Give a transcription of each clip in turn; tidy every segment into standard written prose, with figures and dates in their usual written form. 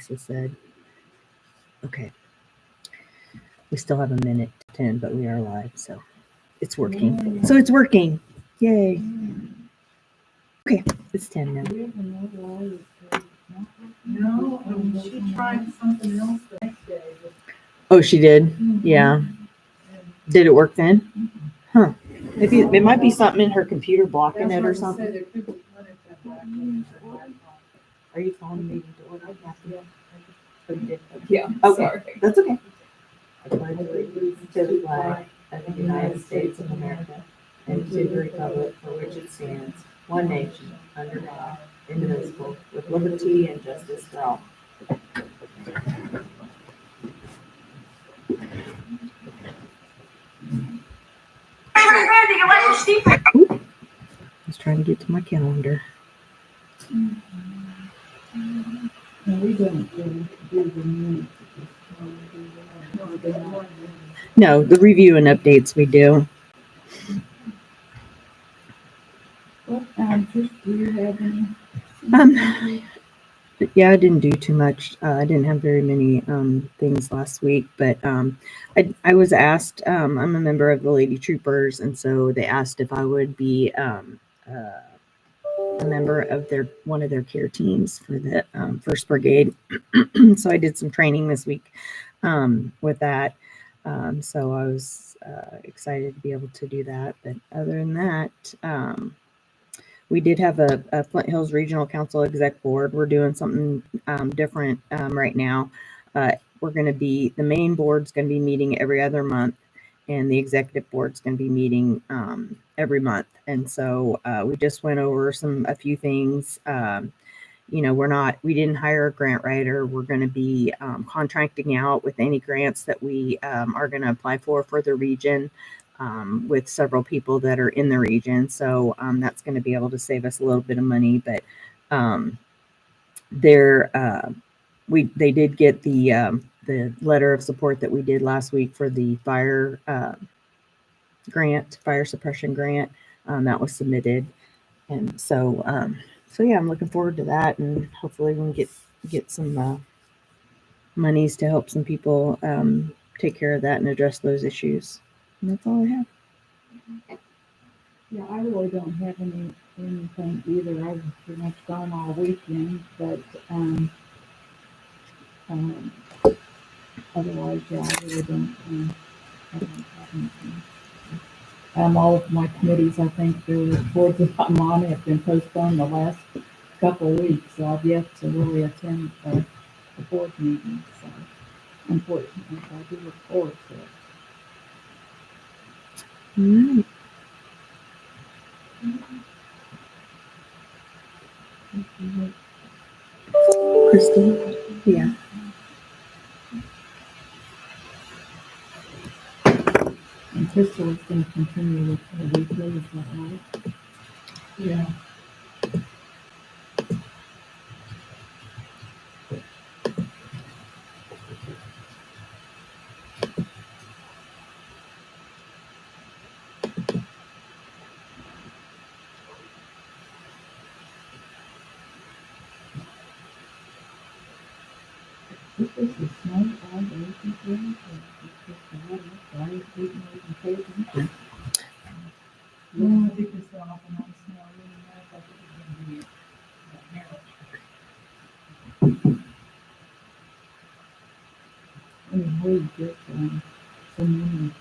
Lisa said. Okay. We still have a minute to 10, but we are live, so it's working. So it's working. Yay. Okay, it's 10 now. No, she tried something else the next day. Oh, she did? Yeah. Did it work then? Huh. Maybe it might be something in her computer blocking it or something. Are you calling me to order? Yeah, Okay, sorry. that's okay. I pledge allegiance to the flag of the United States of America and to the republic for which it stands, one nation, under God, indivisible, with liberty and justice for all. Oop. I was trying to get to my calendar. We don't do the minutes. No, the review and updates we do. What do you have any? Yeah, I didn't do too much. I didn't have very many things last week, but I was asked. I'm a member of the Lady Troopers, and so they asked if I would be a member of one of their care teams for the 1st Brigade. So I did some training this week with that. So I was excited to be able to do that. But other than that, we did have a Flint Hills Regional Council Exec Board. We're doing something different right now. We're going to be, the main board's going to be meeting every other month, and the executive board's going to be meeting every month. And so we just went over a few things. You know, we didn't hire a grant writer. We're going to be contracting out with any grants that we are going to apply for the region. With several people that are in the region. So that's going to be able to save us a little bit of money. But they did get the letter of support that we did last week for the fire suppression grant. That was submitted. And so yeah, I'm looking forward to that, and hopefully we can get some monies to help some people take care of that and address those issues. And that's all I have. Yeah, I really don't have anything either. I've pretty much gone all weekend, but otherwise, yeah, I really don't have anything. All of my committees, I think the boards that I'm on have been postponed the last couple of weeks, so I've yet to really attend the board meeting. So, unfortunately, I do look forward to it. All right. Crystal? Yeah. And Crystal is going to continue with her weekly, is that right? Yeah. This is the snow all day before it's just a lot of fire, people can pay attention. No, because so often on snow, really knows like it's going to be I mean, we get so many.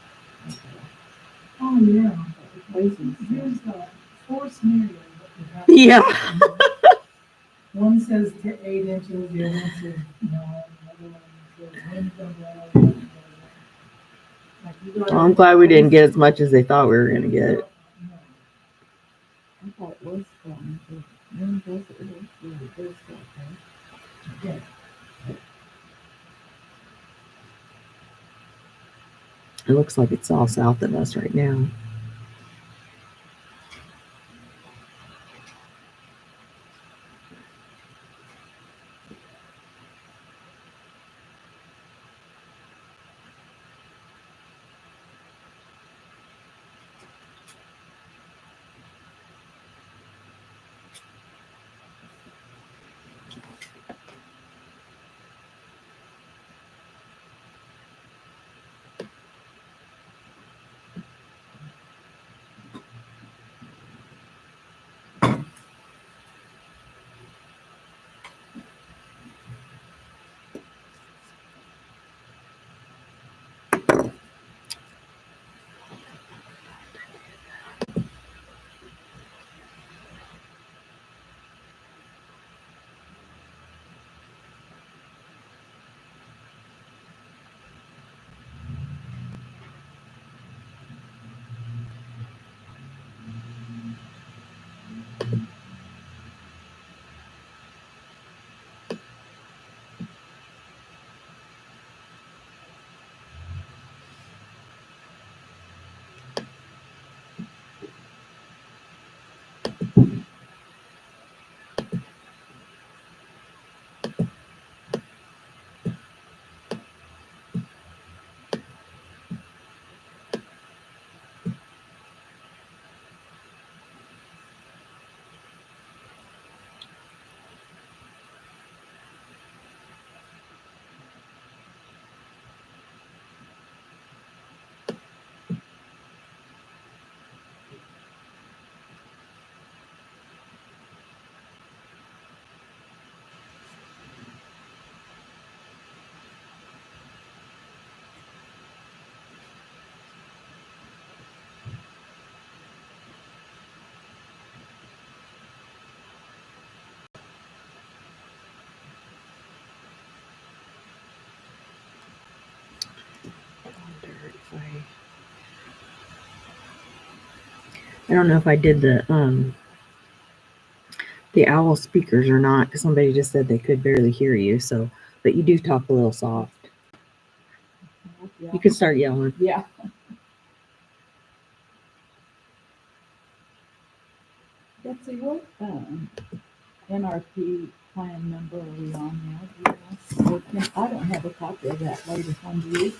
Oh, yeah. Places. Here's the 4 scenarios. Yeah. One says 8 inches, the other one says 9, the other one says wind comes out. Well, I'm glad we didn't get as much as they thought we were going to get. I thought it was fun. Wind does it is really good stuff, right? Yeah. It looks like it's all south of us right now. I don't know if I did the owl speakers or not, because somebody just said they could barely hear you. So, but you do talk a little soft. Yeah. You can start yelling. Yeah. Betsy, what NRP plan number are we on now? Do you know? I don't have a copy of that latest one, do you?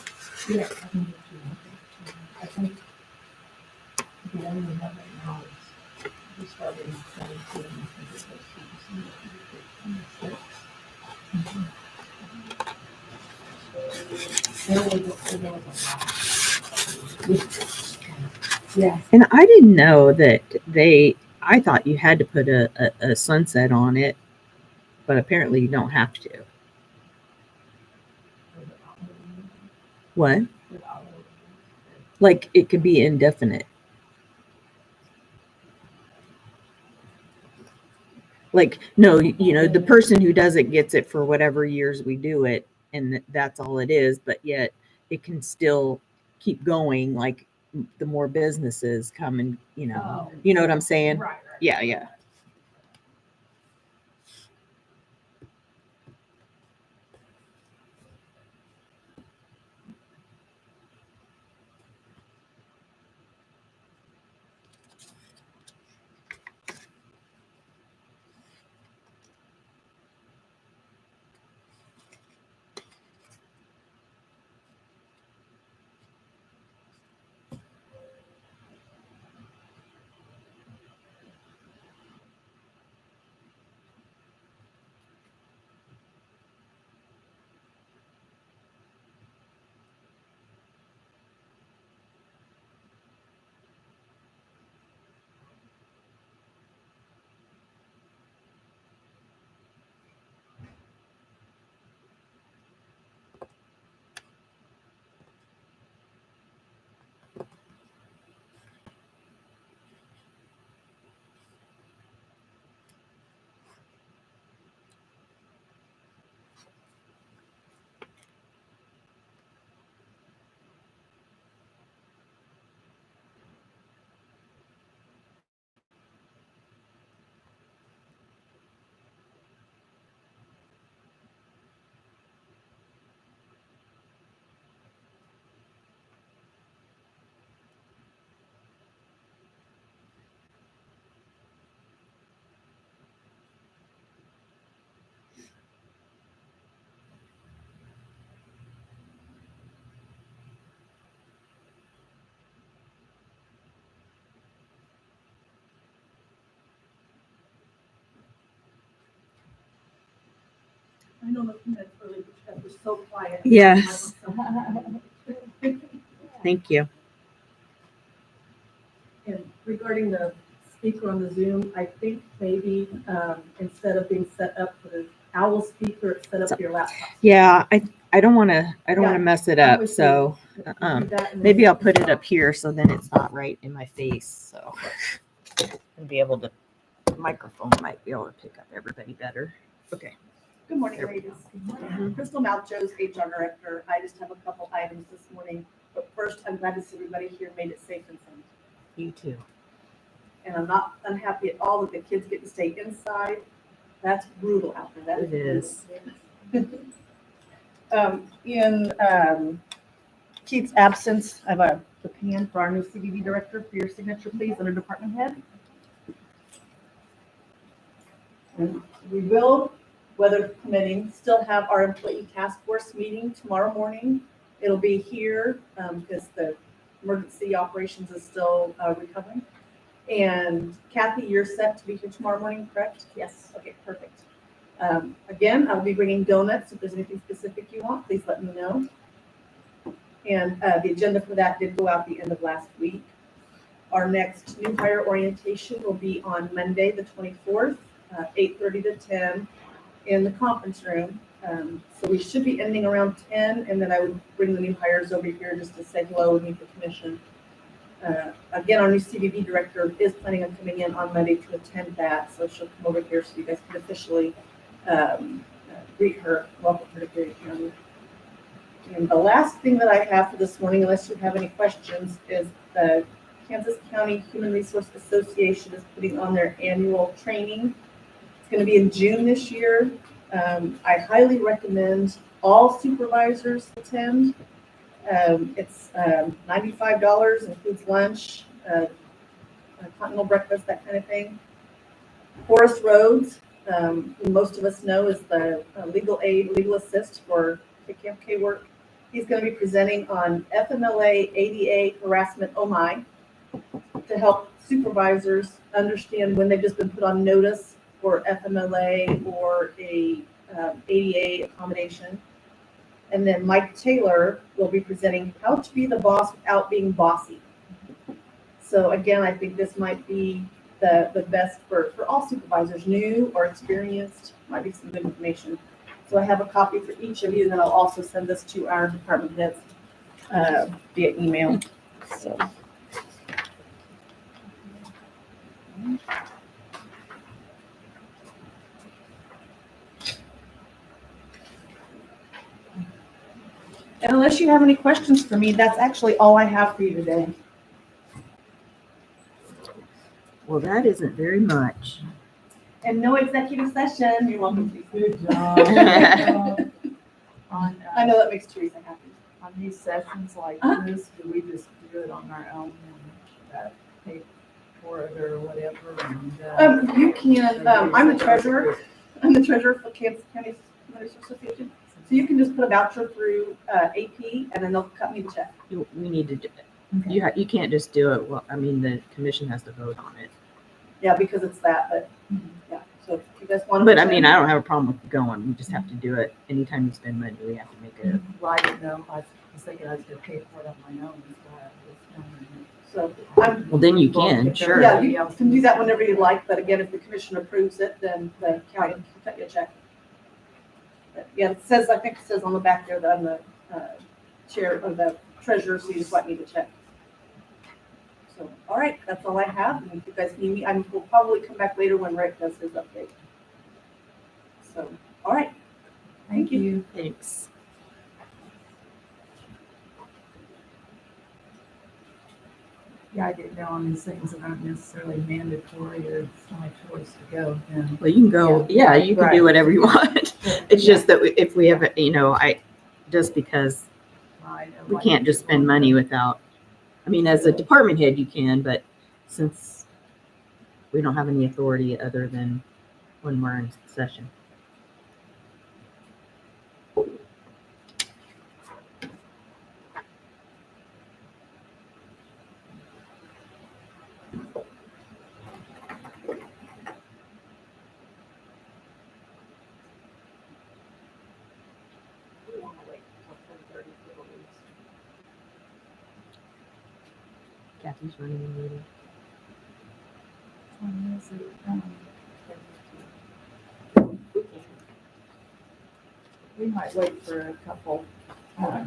Yeah, I can get you one. I think the only one right now is we started in 22 and I think it was 26. There was a lot. Yeah. And I didn't know that I thought you had to put a sunset on it, but apparently you don't have to. What? Like it could be indefinite. Like, no, you know, the person who does it gets it for whatever years we do it, and that's all it is. But yet it can still keep going. Like the more businesses come and, you know what I'm saying? Right. Yeah, yeah. I know the minutes early, but you guys were so quiet. Yes. Thank you. And regarding the speaker on the Zoom, I think maybe instead of being set up for the owl speaker, it's set up for your laptop. Yeah, I don't want to Yeah, mess it I'm up. with So Do that and then- maybe I'll put it up here so then it's not right in my face. So and be able to microphone might be able to pick up everybody better. Okay. Good morning, There we ladies. Crystal Malcho's HR Director. I just have a couple items this morning, but first, I'm glad to see everybody here made it safe and sound. You too. And I'm not unhappy at all that the kids get to stay inside. That's brutal out there. That It is. brutal. In Keith's absence, I have the pan for our new CBB Director for your signature, please, under Department Head. And we will, weather permitting, still have our employee task force meeting tomorrow morning. It'll be here because the emergency operations is still recovering. And Kathy, you're set to be here tomorrow morning, correct? Yes. Okay, perfect. Again, I'll be bringing donuts. If there's anything specific you want, please let me know. And the agenda for that did go out the end of last week. Our next new hire orientation will be on Monday, the 24th. 8:30 to 10 in the conference room. So we should be ending around 10, and then I would bring the new hires over here just to say hello and meet the commission. Again, our new CBB director is planning on coming in on Monday to attend that, so she'll come over here so you guys can officially greet her, welcome her to Grady County. And the last thing that I have for this morning, unless you have any questions, is Kansas County Human Resource Association is putting on their annual training. It's going to be in June this year. I highly recommend all supervisors attend. It's $95, includes lunch, a continental breakfast, that kind of thing. Forrest Rhodes, who most of us know is the legal aid, legal assist for KCMK work. He's going to be presenting on FMLA, ADA harassment, oh my, to help supervisors understand when they've just been put on notice for FMLA or a ADA accommodation. And then Mike Taylor will be presenting how to be the boss without being bossy. So again, I think this might be the best for all supervisors, new or experienced, might be some good information. So I have a copy for each of you, and then I'll also send this to our department heads via email. So. And unless you have any questions for me, that's actually all I have for you today. Well, that isn't very much. And no executive session. You're welcome. Good job. On, I know that makes Teresa happy. on these sessions like this, do we just do it on our own and pay for it or whatever? And, You can, I'm the treasurer. I'm the treasurer for Kansas County Human Resource Association. So you can just put a voucher through AP and then they'll cut me the check. We need to do it. Okay. You can't just do it. Well, I mean, the commission has to vote on it. Yeah, because it's that, but yeah. So if you guys want to. But I mean, I don't have a problem with going. We just have to do it. Anytime you spend money, we have to make it. Well, I didn't know, I was thinking I was gonna pay for it on my own. So I'm, Well, then you can, sure. yeah, you can do that whenever you like, but again, if the commission approves it, then the county will cut you a check. But yeah, it says, I think it says on the back there that I'm the chair or the treasurer, so you just write me the check. So, all right, that's all I have. And if you guys need me, I will probably come back later when Rick does his update. So, all right. Thank you. Thanks. Yeah, I didn't know on these things that aren't necessarily mandatory or it's my choice to go, then. Well, you can go. Yeah, you can do Right. whatever you want. It's just that if we have, just because we can't just spend money without, I mean, as a department head, you can, but since we don't have any authority other than when we're in session. Kathy's running a meeting. We might wait for a couple, a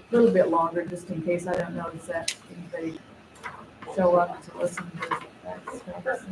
little bit longer, just in case I don't notice that anybody show up to listen to that stuff.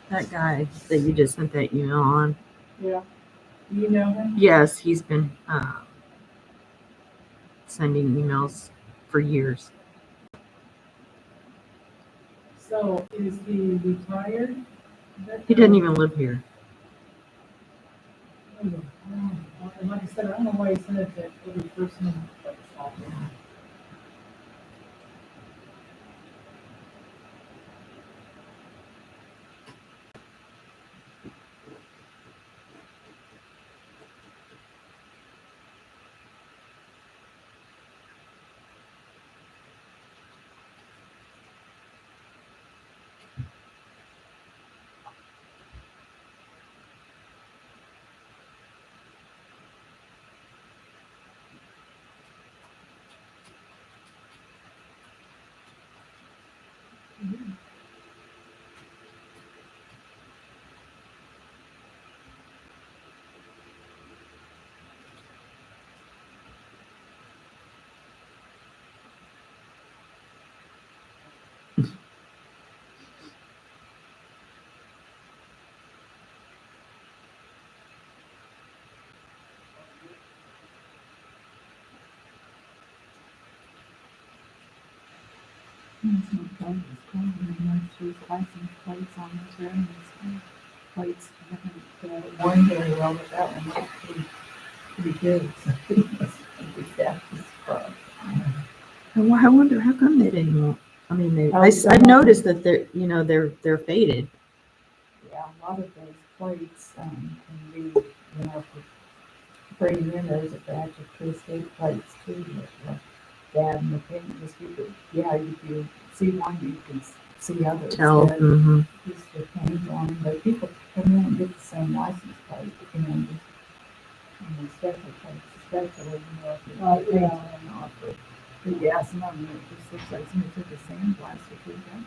That guy that you just sent that email on. Yeah. You know him? Yes, he's been sending emails for years. So is he retired? He doesn't even live here. And like I said, I don't know why he said that every person that's out there. It's not fun. It's cold. And there's license plates on this room. Plates haven't worn very well, but that one looks pretty good. So he must be that his club. I wonder how come they didn't want. I mean, don't I've know. noticed that they're faded. Yeah, a lot of those plates can be, for bringing in those a batch of pre-state plates too. That dad and the paint is you see one, you can see others. Tell. That Mm-hmm. just the paint on them. But people come in and get the same license plate, and the special plates, especially if it's paint or not. But yeah, some of them it just looks like somebody took a sandblast or two down.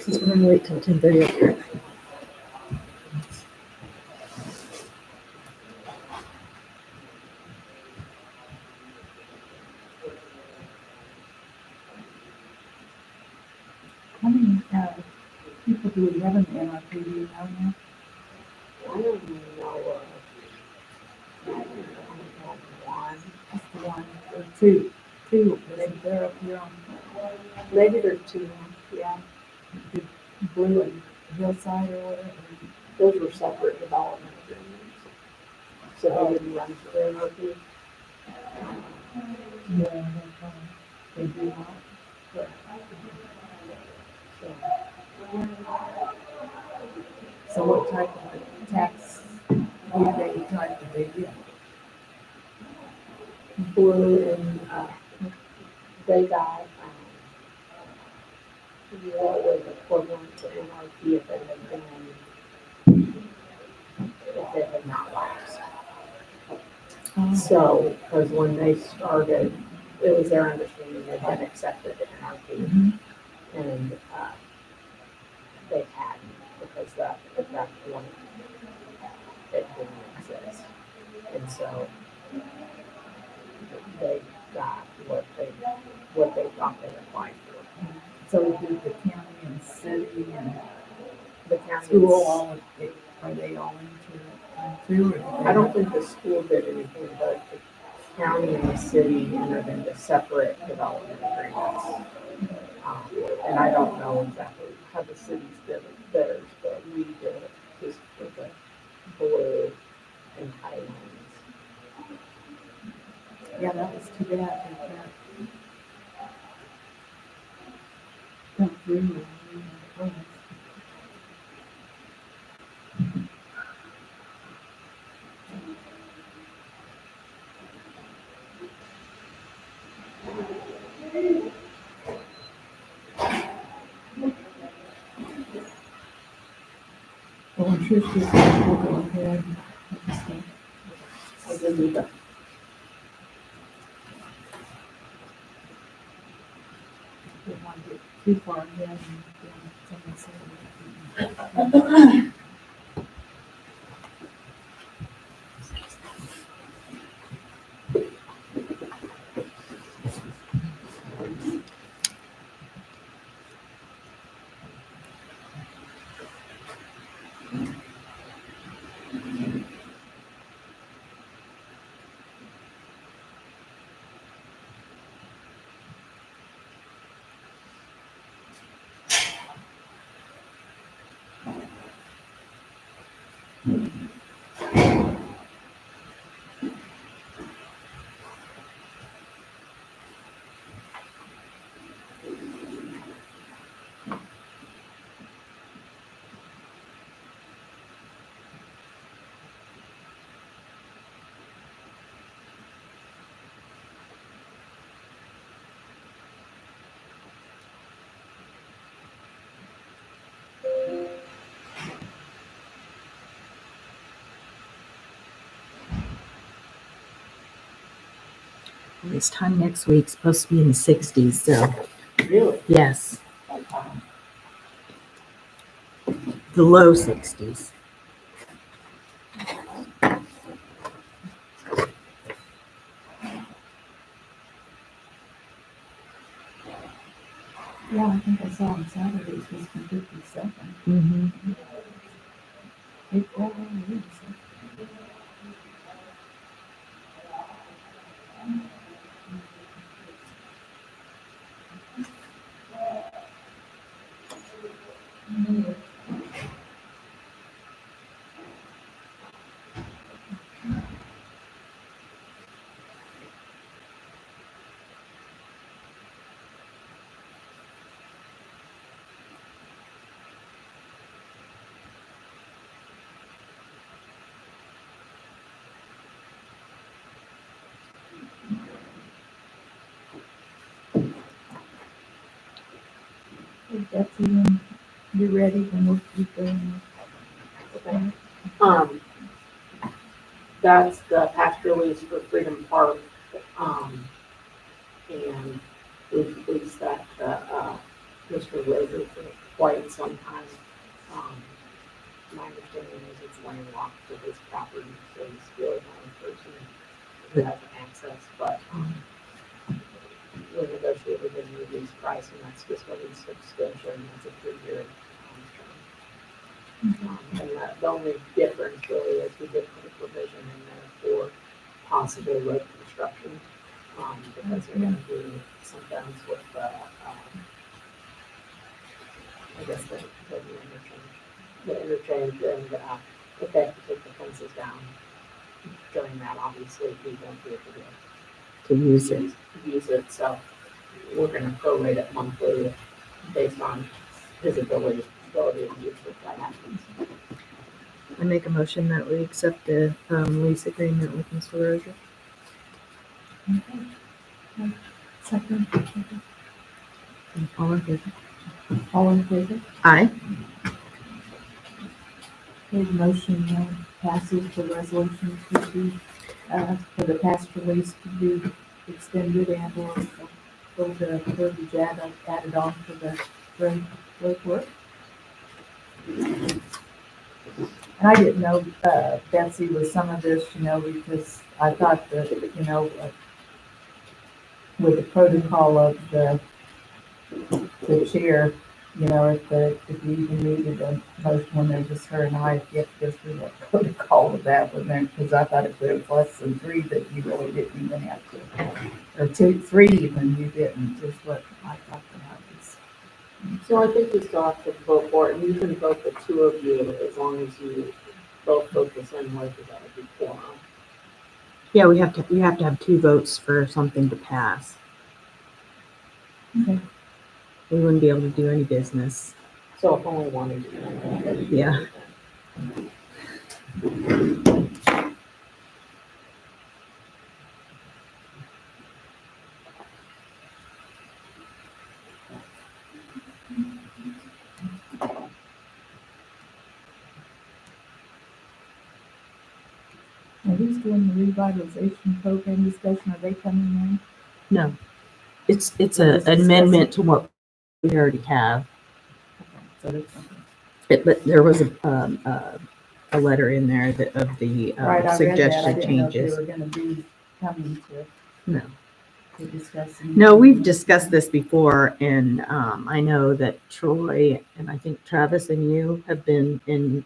Since we're gonna wait till 10:30 up here. How many people do we have in the NRPD now? I don't know, one, Just the one or two. Two, maybe they're up here on maybe there's two, yeah, the Blue and Hillside or whatever. those were separate development agreements. So they didn't run for their review. Yeah, they do not. So So what type of tax rebate type did they get? Blue and, they got, what was equivalent to NRP if it had been, if it had not lapsed. So, because when they started, it was their understanding they'd been accepted to NRP, Mhm. and they hadn't. at that point, it didn't exist. And so they got what they thought they applied for. So did the county and city and The county, school all, are they all into it too? Or do they I don't think the school did anything, but the county and the city entered into separate development agreements. And I don't know exactly how the cities did theirs, but we did it just for the blue and highlands. Yeah, that was too bad that that come through and we had plans. Well, I'm sure she's will go ahead and stuff. I did leave it. Don't want to get too far ahead and then someone say. This time next week, supposed to be in the 60s. So, Really? yes, the low 60s. Yeah, I think I saw on Saturdays was from 57. Mm-hmm. It always is. If that's even, you're ready, then we'll keep going. Okay. That's the pasture lease for Freedom Park. And we've leased that to, Mr. Roger for quite some time. My understanding is it's landlocked to his property, so he's really the only person who has access, but, we negotiated a new lease price, and that's just a lease extension, that's a 3-year term. And the only difference really is we did put a provision in there for possible road construction, because they're gonna do some things with the, I guess the interchange, and, if they have to take the fences down during that, obviously, we won't be able To use it. to use it, so we're gonna prorate it monthly based on his ability to use it if that happens. I make a motion that we accept the lease agreement with Mr. Rozier. Second, All in favor? all in favor? Aye. Okay, the motion passes for resolution to be, for the pasture lease to be extended and or for the verbiage added on for the road work. And I didn't know, Betsy was some of this, because I thought that, with the protocol of the chair, if you even needed a motion when there's just her and I, if you have to go through that protocol with that one there, because I thought if there was less than three, that you really didn't even have to, or two, three even, you didn't, is what I thought that was. So I think you still have to vote for it, and you can vote the two of you as long as you both vote the same way, because that would be quorum. Yeah, you have to have 2 votes for something to pass. Okay. We wouldn't be able to do any business. So if only one of you. Yeah. Now, who's doing the revitalization program discussion? Are they coming in? No, it's We're an just discussing. amendment to what we already have. Okay, so there's something. But there was a letter in there of the Right, I read that. I suggested didn't know if changes. they were gonna be coming No. to discuss. No, we've discussed this before, and I know that Troy and I think Travis and you have been in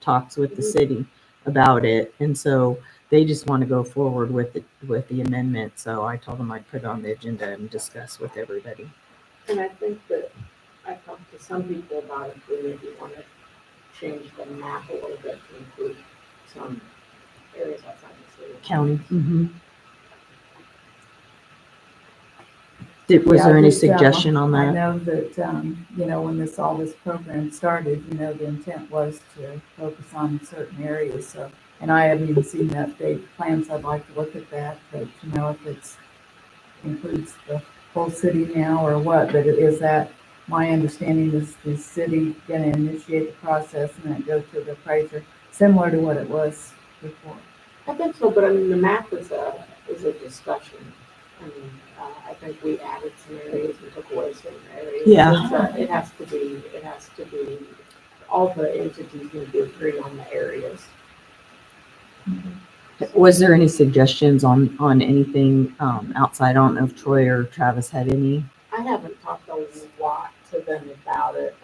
talks with the city about it, and so they just want to go forward with the amendment. So I told them I'd put it on the agenda and discuss with everybody. And I think that I talked to some people about if we maybe want to change the map a little bit to include some areas outside the city. County. Was Yeah, there any just, suggestion on I that? know that, when all this program started, the intent was to focus on certain areas, so. And I haven't even seen the updated plans. I'd like to look at that, but, if it's includes the whole city now or what, but is that, my understanding is the city gonna initiate the process and then go to the appraiser, similar to what it was before. I think so, but I mean, the map is a discussion. I mean, I think we added some areas and took away some areas. Yeah. It has to be, all the entities need to agree on the areas. Was there any suggestions on anything outside? I don't know if Troy or Travis had any. I haven't talked a lot to them about it.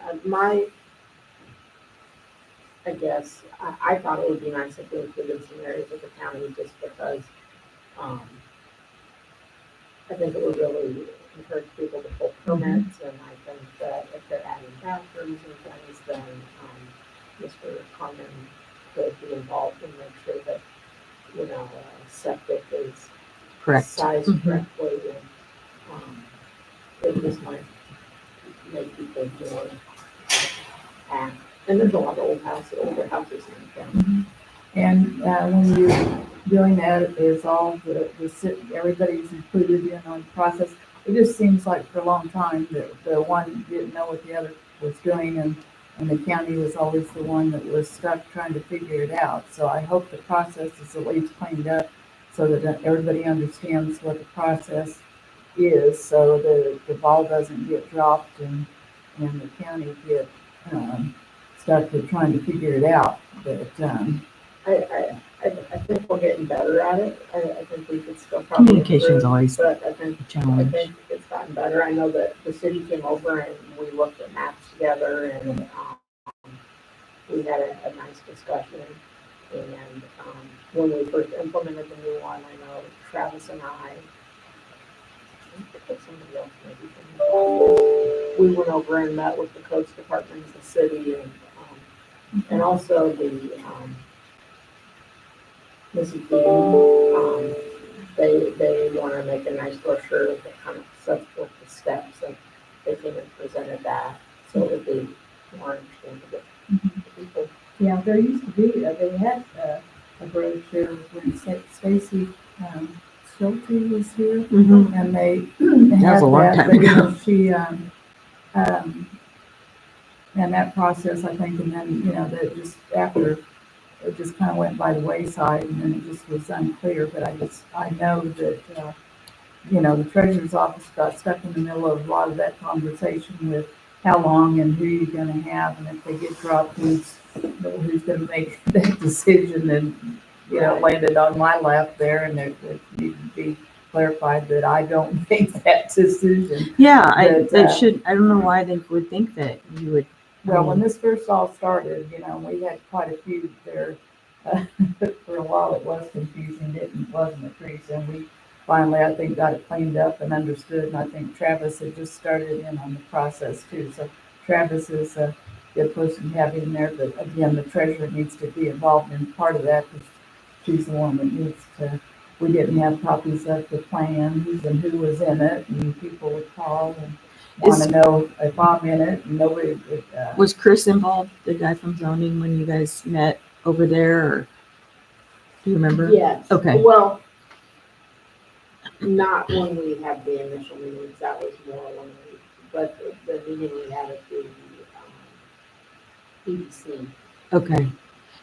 I guess, I thought it would be nice if we included some areas of the county just because, I think it would really encourage people to pull permits, and I think that if they're adding bathrooms and things, then, Mr. Carmen could be involved and make sure that, septic is Correct. sized Mhm. correctly, and, it just might make people more apt. And there's a lot of older houses in town. And when you're doing that, is all everybody's included in on the process. It just seems like for a long time that the one didn't know what the other was doing, and the county was always the one that was stuck trying to figure it out. So I hope the process is at least cleaned up so that everybody understands what the process is, so that the ball doesn't get dropped and the county get stuck with trying to figure it out. But I think we're getting better at it. I think we could still probably Communication's improve, always but I think a challenge. it's gotten better. I know that the city came over and we looked at maps together, and we had a nice discussion. And when we first implemented the new one, I know Travis and I think somebody else maybe we went over and met with the codes department of the city, and also the Missy Keating. They want to make a nice brochure that kind of sets forth the steps, and they came and presented that, so it would be more understandable to people. yeah, there used to be, they had a brochure when Stacy Schulte was here, Mhm. and they That was a long had time but, ago. she, and that process, I think, and then, that just after, it just kind of went by the wayside, and then it just was unclear, but I know that, the treasurer's office got stuck in the middle of a lot of that conversation with how long and who you're gonna have, and if they get dropped, who's don't know who's gonna make that decision, and, you know, landed on my lap there, and it needed to be clarified that I don't make that decision. Yeah, But, that should, I don't know why they would think that you would. Well, when this first all started, you know, we had quite a few there. For a while, it was confusing. It wasn't a trees, and we finally, I think, got it cleaned up and understood. And I think Travis had just started in on the process too. So Travis is a good person to have in there. But again, the treasurer needs to be involved in part of that because she's the one that needs to. We didn't have copies of the plans and who was in it, and people would call and want to know if I'm in it. And nobody would. Was Chris involved, the guy from zoning, when you guys met over there, or do you remember? Yes. Okay. Well, not when we had the initial meetings, that was more when we, but the meeting we had at the EDC. Okay.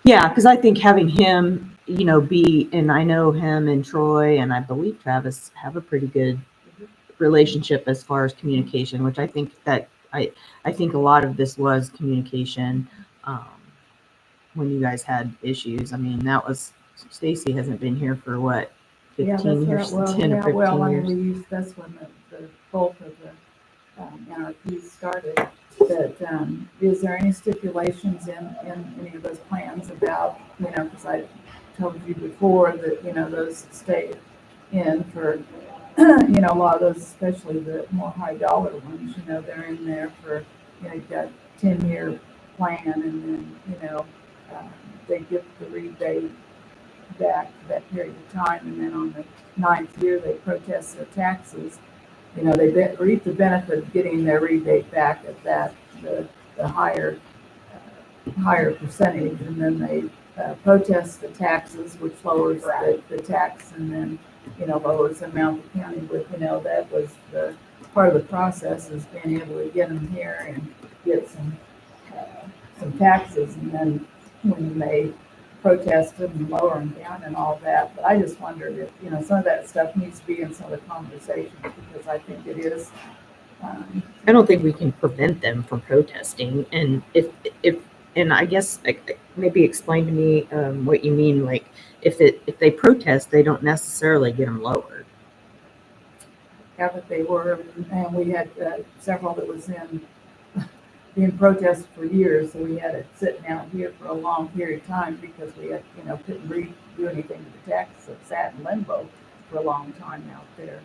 Yeah, because I think having him, you know, be, and I know him and Troy and I believe Travis have a pretty good relationship as far as communication, which I think that I think a lot of this was communication when you guys had issues. I mean, that was, Stacy hasn't been here for what, 15 years, 10 or 15 I years. mean, that's when the bulk of the NRP started. But is there any stipulations in any of those plans about, you know, because I told you before that, you know, those stay in for, you know, a lot of those, especially the more high dollar ones, you know, they're in there for, you know, you've got 10-year plan, and then, you know, they get the rebate back for that period of time, and then on the 9th year, they protest their taxes. You know, they reap the benefit of getting their rebate back at that, the higher percentage, and then they protest the taxes, which lowers the tax, and then, you know, lowers the amount the county would, you know, that was the part of the process, is being able to get them here and get some taxes, and then when they protest them and lower them down and all that. But I just wondered if, you know, some of that stuff needs to be in some of the conversations, because I think it is. I don't think we can prevent them from protesting. And if and I guess maybe explain to me what you mean. Like if they protest, they don't necessarily get them lowered. Yeah, but they were, and we had several that was being protested for years, so we had it sitting out here for a long period of time because we had, you know, couldn't do anything to the taxes that sat in limbo for a long time out there.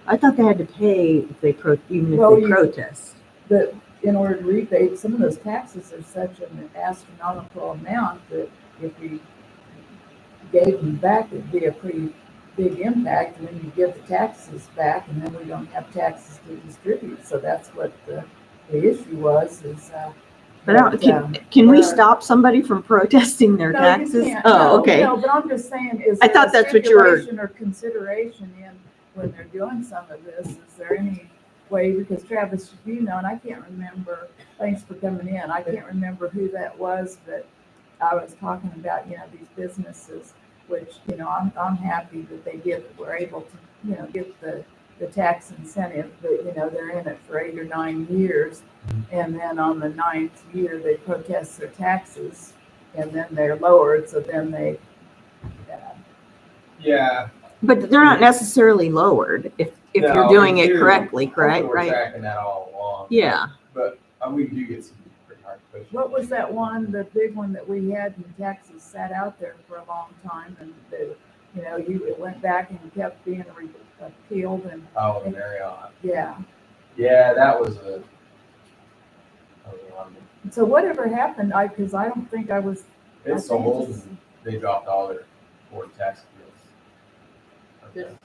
I thought they had to pay if they even if Well, they protest. But in order to rebate, some of those taxes are such an astronomical amount that if we gave them back, it'd be a pretty big impact, and then you give the taxes back, and then we don't have taxes to distribute. So that's what the issue was. But can we stop somebody from protesting their No, taxes? you can't. Oh, No, okay. No, but I'm just saying, is I there thought a that's what you were- stipulation or consideration in when they're doing some of this? Is there any way, because Travis, you know, and I can't remember, thanks for coming in, I can't remember who that was, but I was talking about, you know, these businesses, which, you know, I'm happy that we're able to, you know, get the tax incentive, but, you know, they're in it for 8 or 9 years. And then on the 9th year, they protest their taxes, and then they're lowered, so then they, Yeah. But they're not necessarily lowered if No, you're doing in it theory, correctly, hopefully correct? We're Right? tracking that all along. Yeah. But we do get some pretty hard pushback. what was that one, the big one that we had, and taxes sat out there for a long time, and you know, it went back and kept being appealed, and Oh, the Marriott. yeah. Yeah, that was a lot. So whatever happened, because I don't think I was. I It's think sold, it's- and they dropped all their board tax appeals.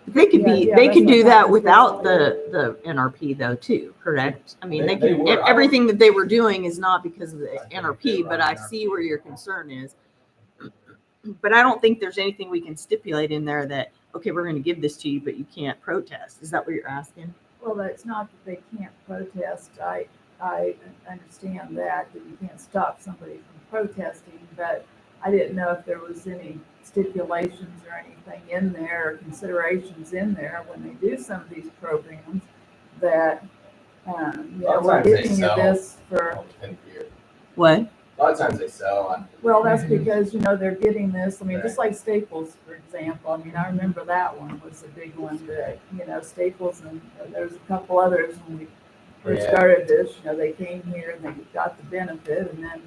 They could Yeah, be, yeah, they that's could what do that happens. without the NRP though too, correct? I mean, They they can, were. everything that they were doing is not because of the I think NRP, they but run I see where your concern is. But I don't think there's anything we can stipulate in there that, okay, we're gonna give this to you, but you can't protest. Is that what you're asking? Well, it's not that they can't protest. I understand that you can't stop somebody from protesting, but I didn't know if there was any stipulations or anything in there, or considerations in there when they do some of these programs that, you know, we're Sometimes they giving you sell. this for, What? lot of times they sell on. Well, that's Mhm. because, they're getting this, I mean, just Right. like Staples, for example, I mean, I remember that one was a big one that, Staples and there's a couple others when we first Yeah. started this, they came here and they got the benefit and then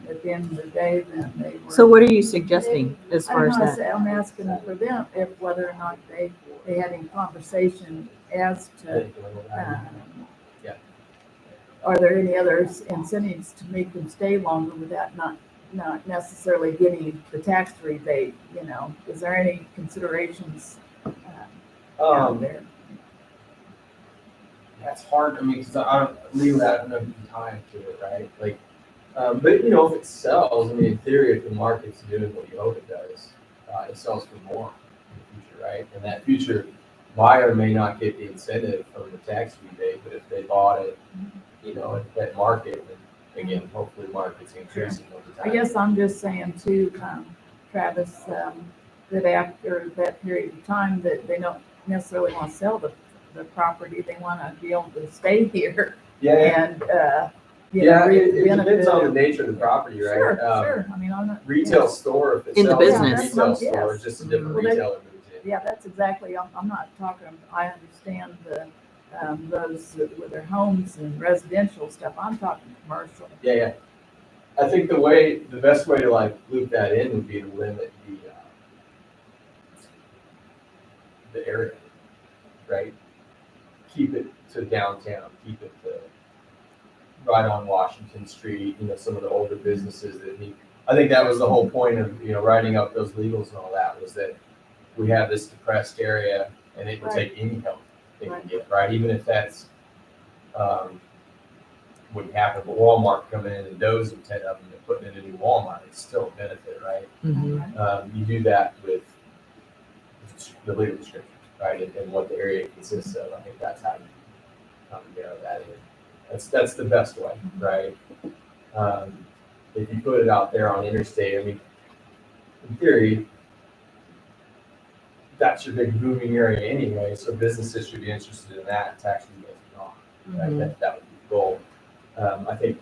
at the end of the day, then they were. So what are you suggesting as I far don't as know, that? I'm asking for them if whether or not they had any conversation as to, Yeah. are there any other incentives to make them stay longer without not necessarily getting the tax rebate, Is there any considerations out there? That's hard. I mean, because I don't legally I don't know if you can tie to it, right? Like, but if it sells, I mean, in theory, if the market's doing what you hope it does, it sells for more in the future, right? And that future buyer may not get the incentive from the tax rebate, but if they bought it, at that market, then again, hopefully, the market's increasing over I time. guess I'm just saying too, Travis, that after that period of time, that they don't necessarily want to sell the property, they want to be able to stay here Yeah, and, yeah. reap It the depends benefit on the of. nature of the property, right? Sure, sure, I mean, I'm not. Retail store, if it In the sells in a business. retail Yes. store, it's just a different Well, they- retailer moves in. Yeah, that's exactly, I'm not talking, I understand those with their homes and residential stuff, I'm talking commercial. Yeah, yeah. I think the best way to like loop that in would be to limit the area, right? Keep it to downtown, keep it to right on Washington Street, some of the older businesses that need. I think that was the whole point of, writing up those legals and all that, was that we have this depressed area and it will take any help they can Right. get, right? Even if that's, wouldn't happen, but Walmart coming in and dozing 10 of them and putting in a new Walmart, it's still a benefit, right? Mhm. You do that with the legal description, right, and what the area consists of. I think that's how you narrow that in. That's the best way, right? If you put it out there on interstate, I mean, in theory, that's your big booming area anyway, so businesses should be interested in that, tax rebates are not, right? Mhm. That would be the goal. I think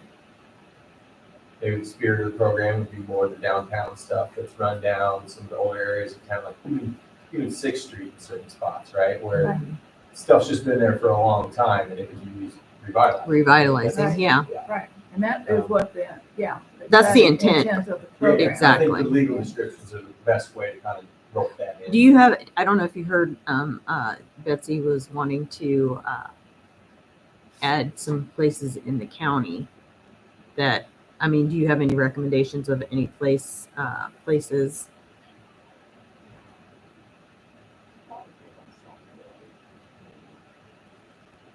maybe the spirit of the program would be more the downtown stuff that's run down, some of the old areas of town, like even 6th Street in certain spots, right? Where Right. stuff's just been there for a long time and it could be revitalized. Revitalizing, Right. yeah. Right, and that is what That's the exactly intent. of the Yeah, program. Exactly. I think the legal descriptions are the best way to kind of rope that in. Do you have, I don't know if you heard, Betsy was wanting to add some places in the county that, I mean, do you have any recommendations of any places?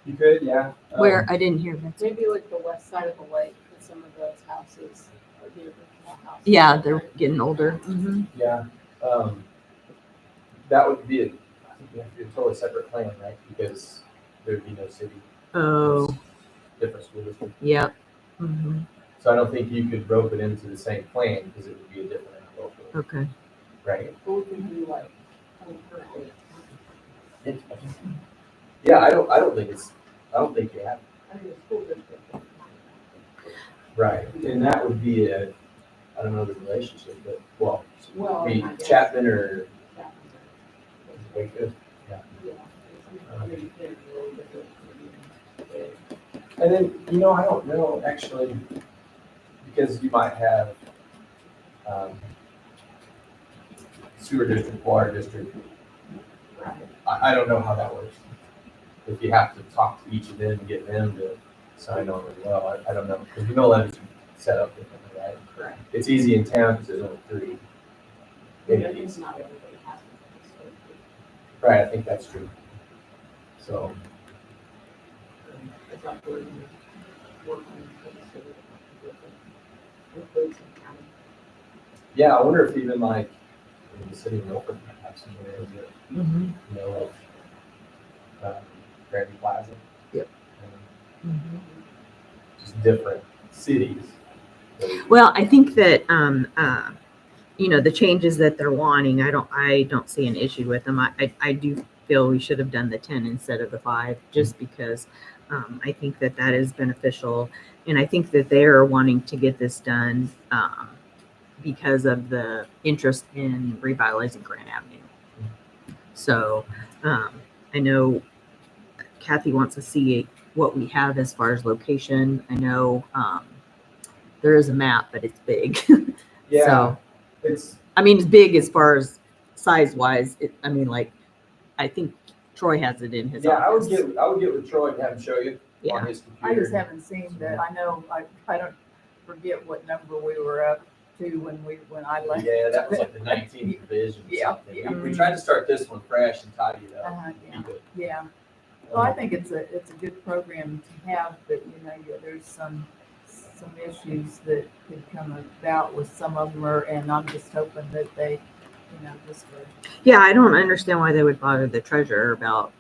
You could, yeah. Where, I didn't hear Betsy. Maybe like the west side of the lake, with some of those houses, or the original houses. Yeah, they're getting older. Mhm. Yeah, that would be I think you have to do a totally separate plan, right? Because there'd be no city. Oh, Different school district. yep. Mhm. So I don't think you could rope it into the same plan because it would be a different local, Okay. right? But we can do like, concurrently. Yeah, I don't think you have. I think the school district. Right. And that would be I don't know the relationship, but Well, be I guess. Chapman or Wakefield. Yeah. Maybe they're a little different. And then, I don't know actually, because you might have sewer district, water district. I don't know how that works. If you have to talk to each of them and get them to sign on as well, I don't know. Because levies are set up differently, right? Correct. It's easy in town because there's only 3 Maybe entities. it's not everybody has it. Right, I think that's true. So, I thought we were gonna work on it, so that includes the county. yeah, I wonder if even like the city of Milford might have some areas that, Mhm. like Granby Plaza. Yep. And just different cities. Well, I think that the changes that they're wanting, I don't see an issue with them. I do feel we should have done the 10 instead of the 5, just because I think that is beneficial And I think that they are wanting to get this done because of the interest in revitalizing Grand Avenue. So I know Kathy wants to see what we have as far as location. I know there is a map, but it's big. Yeah, So, it's, I mean, it's big as far as size wise. I mean, like, I think Troy has it in his yeah, I would office. get with Troy and have him show you Yeah. on his I computer. just haven't seen that. I know, I don't forget what number we were up to when I left. Yeah, that was like the 19th division or Yeah, something. yeah. We tried to start this one fresh and tidy it up. Yeah, Keep it. yeah. Well, I think it's a good program to have, but there's some issues that could come about with some of them, and I'm just hoping that they, just Yeah, I don't understand why they would bother the treasurer about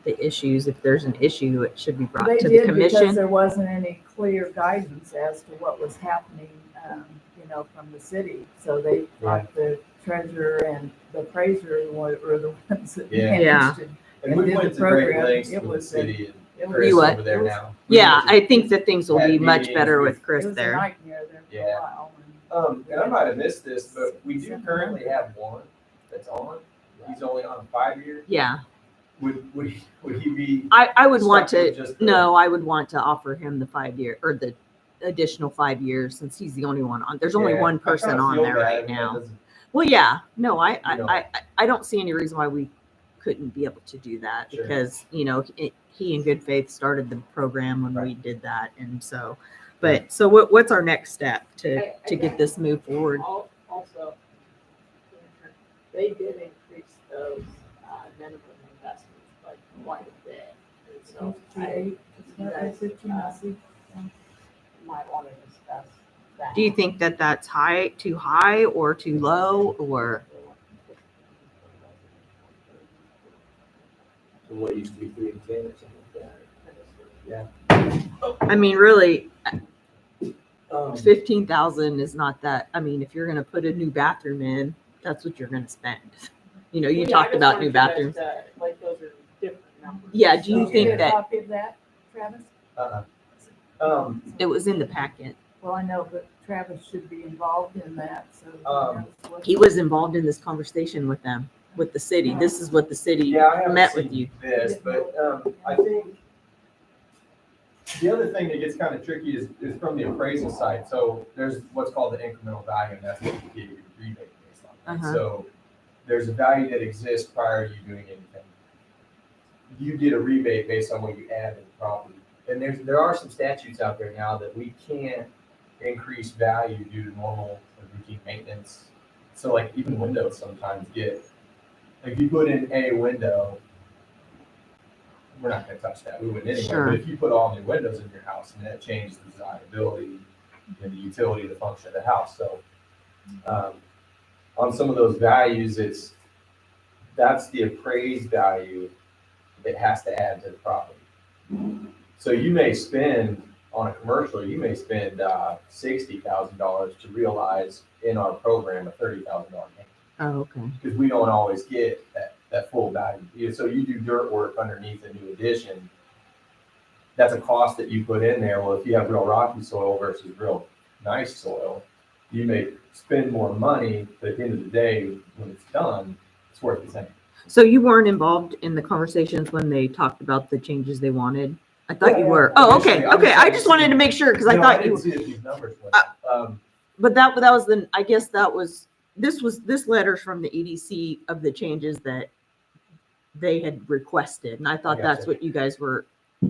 the issues. If there's an issue, it should be brought they to the did because commission. there wasn't any clear guidance as to what was happening, from the city. So they thought the treasurer and the appraiser were the ones that Yeah. managed it. And we did went the to great program. lengths It with the was city and it was- Chris You what? over there now. Yeah, We went I think that things will be had much meetings better with- with Chris It was a there. nightmare there for Yeah. a while. and I might have missed this, but we do currently have one that's on. He's only on a 5-year. Yeah, Would he be? I would want stuck with to. just the- No, I would want to offer him the 5-year or the additional 5 years since he's the only one on. There's only Yeah, one I person kinda on feel there bad. right I mean, that now. doesn't- Well, yeah, no, I know. I don't see any reason why we couldn't be able to do that Sure. because he in good faith started the program when we Right. did that, and so. But so what's our next step I to get this moved forward? Also, they did increase those minimum investments by quite a bit. And so you guys might want to discuss that. Do you think that that's too high, or too low, or? And what used to be 3 and 10 or something like that. Yeah. I mean, really, Um, 15,000 is not that. I mean, if you're going to put a new bathroom in, that's what you're going to spend. You Yeah, I talked just about wanted new you guys bathrooms. to, like, those are different numbers. Yeah, do you So think get a that- copy of that, Travis? It was in the packet. Well, I know, but Travis should be involved in that, so. Um, He was involved in this conversation with them, with the city. This is what the city Yeah, I haven't met seen with you. this, but I think the other thing that gets kind of tricky is from the appraisal side. So there's what's called the incremental value, and that's what you get your rebate based on. Right? Uh-huh. So there's a value that exists prior to you doing anything. You get a rebate based on what you add to the property. And there are some statutes out there now that we can't increase value due to normal or routine maintenance. So like even windows sometimes get, if you put in a window, we're not gonna touch that, we wouldn't anyway, Sure. but if you put all new windows in your house, and that changes the desirability and the utility, the function of the house, so. On some of those values, that's the appraised value that has to add to the property. So you may spend, on a commercial, you may spend $60,000 to realize in our program a $30,000 gain. Oh, okay. Because we don't always get that full value. So you do dirt work underneath a new addition, that's a cost that you put in there. Well, if you have real rocky soil versus real nice soil, you may spend more money, but at the end of the day, when it's done, it's worth the same. So you weren't involved in the conversations when they talked about the changes they wanted? I thought you Yeah, were. yeah. Oh, okay, Initially, I okay. was I like- just wanted to make sure because I No, thought didn't you. see that these numbers went up. But that was the. I guess that was. This letter's from the EDC of the changes that they had requested, and I thought that's Gotcha. what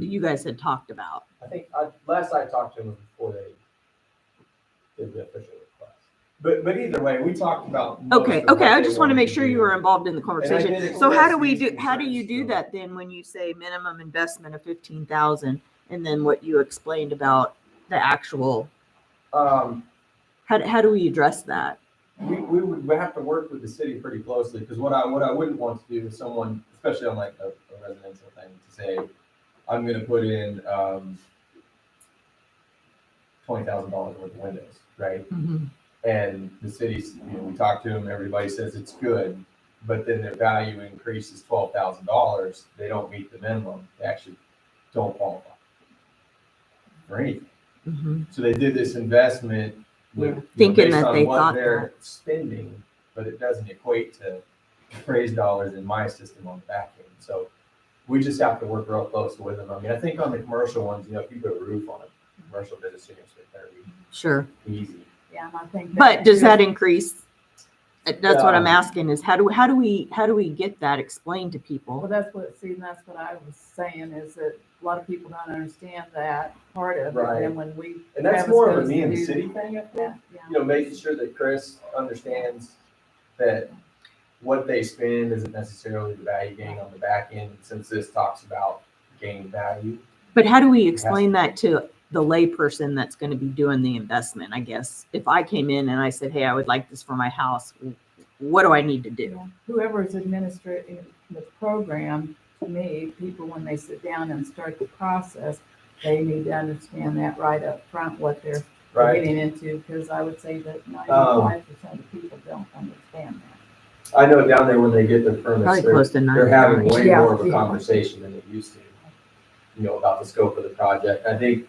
you guys had talked about. I think last I talked to them was before they did the official request. But either way, we talked about. most Okay, of okay. what I they just want to wanted make sure you do. were involved in the I conversation. did So how express do we these do? How do you do concerns, that then when you say minimum investment of 15,000, and then what you explained about the actual? Um, How do we address that? we would have to work with the city pretty closely, because what I wouldn't want to do is someone, especially on like a residential thing, to say, I'm gonna put in $20,000 worth of windows, right? And the city's, we talk to them, everybody says it's good, but then their value increases $12,000, they don't meet the minimum, they actually don't qualify for anything. Mhm. So they did this investment with, Yeah. you know, Thinking based that on they what thought they're spending, but it doesn't equate to appraised dollars in my system on the back end. So we just have to work real close with them. I mean, I think on the commercial ones, you know, if you put a roof on a commercial business, you're gonna spend 30, Sure. easy. Yeah, and I think. But does that increase? That's what I'm Um, asking is how do we get that explained to Well, people? that's what I was saying, is that a lot of people don't understand that part of it, Right. and when we. And that's Travis more of a goes me and to the do- city thing, I think. Yeah, yeah. You know, making sure that Chris understands that what they spend isn't necessarily the value gain on the back end, since this talks about gain value. But how do we explain that to the layperson that's going to be doing the investment? I guess if I came in and I said, "Hey, I would like this for my house," what do I need to do? Yeah. Whoever is administrating the program, to me, people, when they sit down and start the process, they need to understand that right up front, what they're getting into, because I would say that 95% of people don't understand that. I know down there when they get their permits, Probably close to they're having 99. way Yeah, more of a yeah. conversation than they used to, you know, about the scope of the project. I think,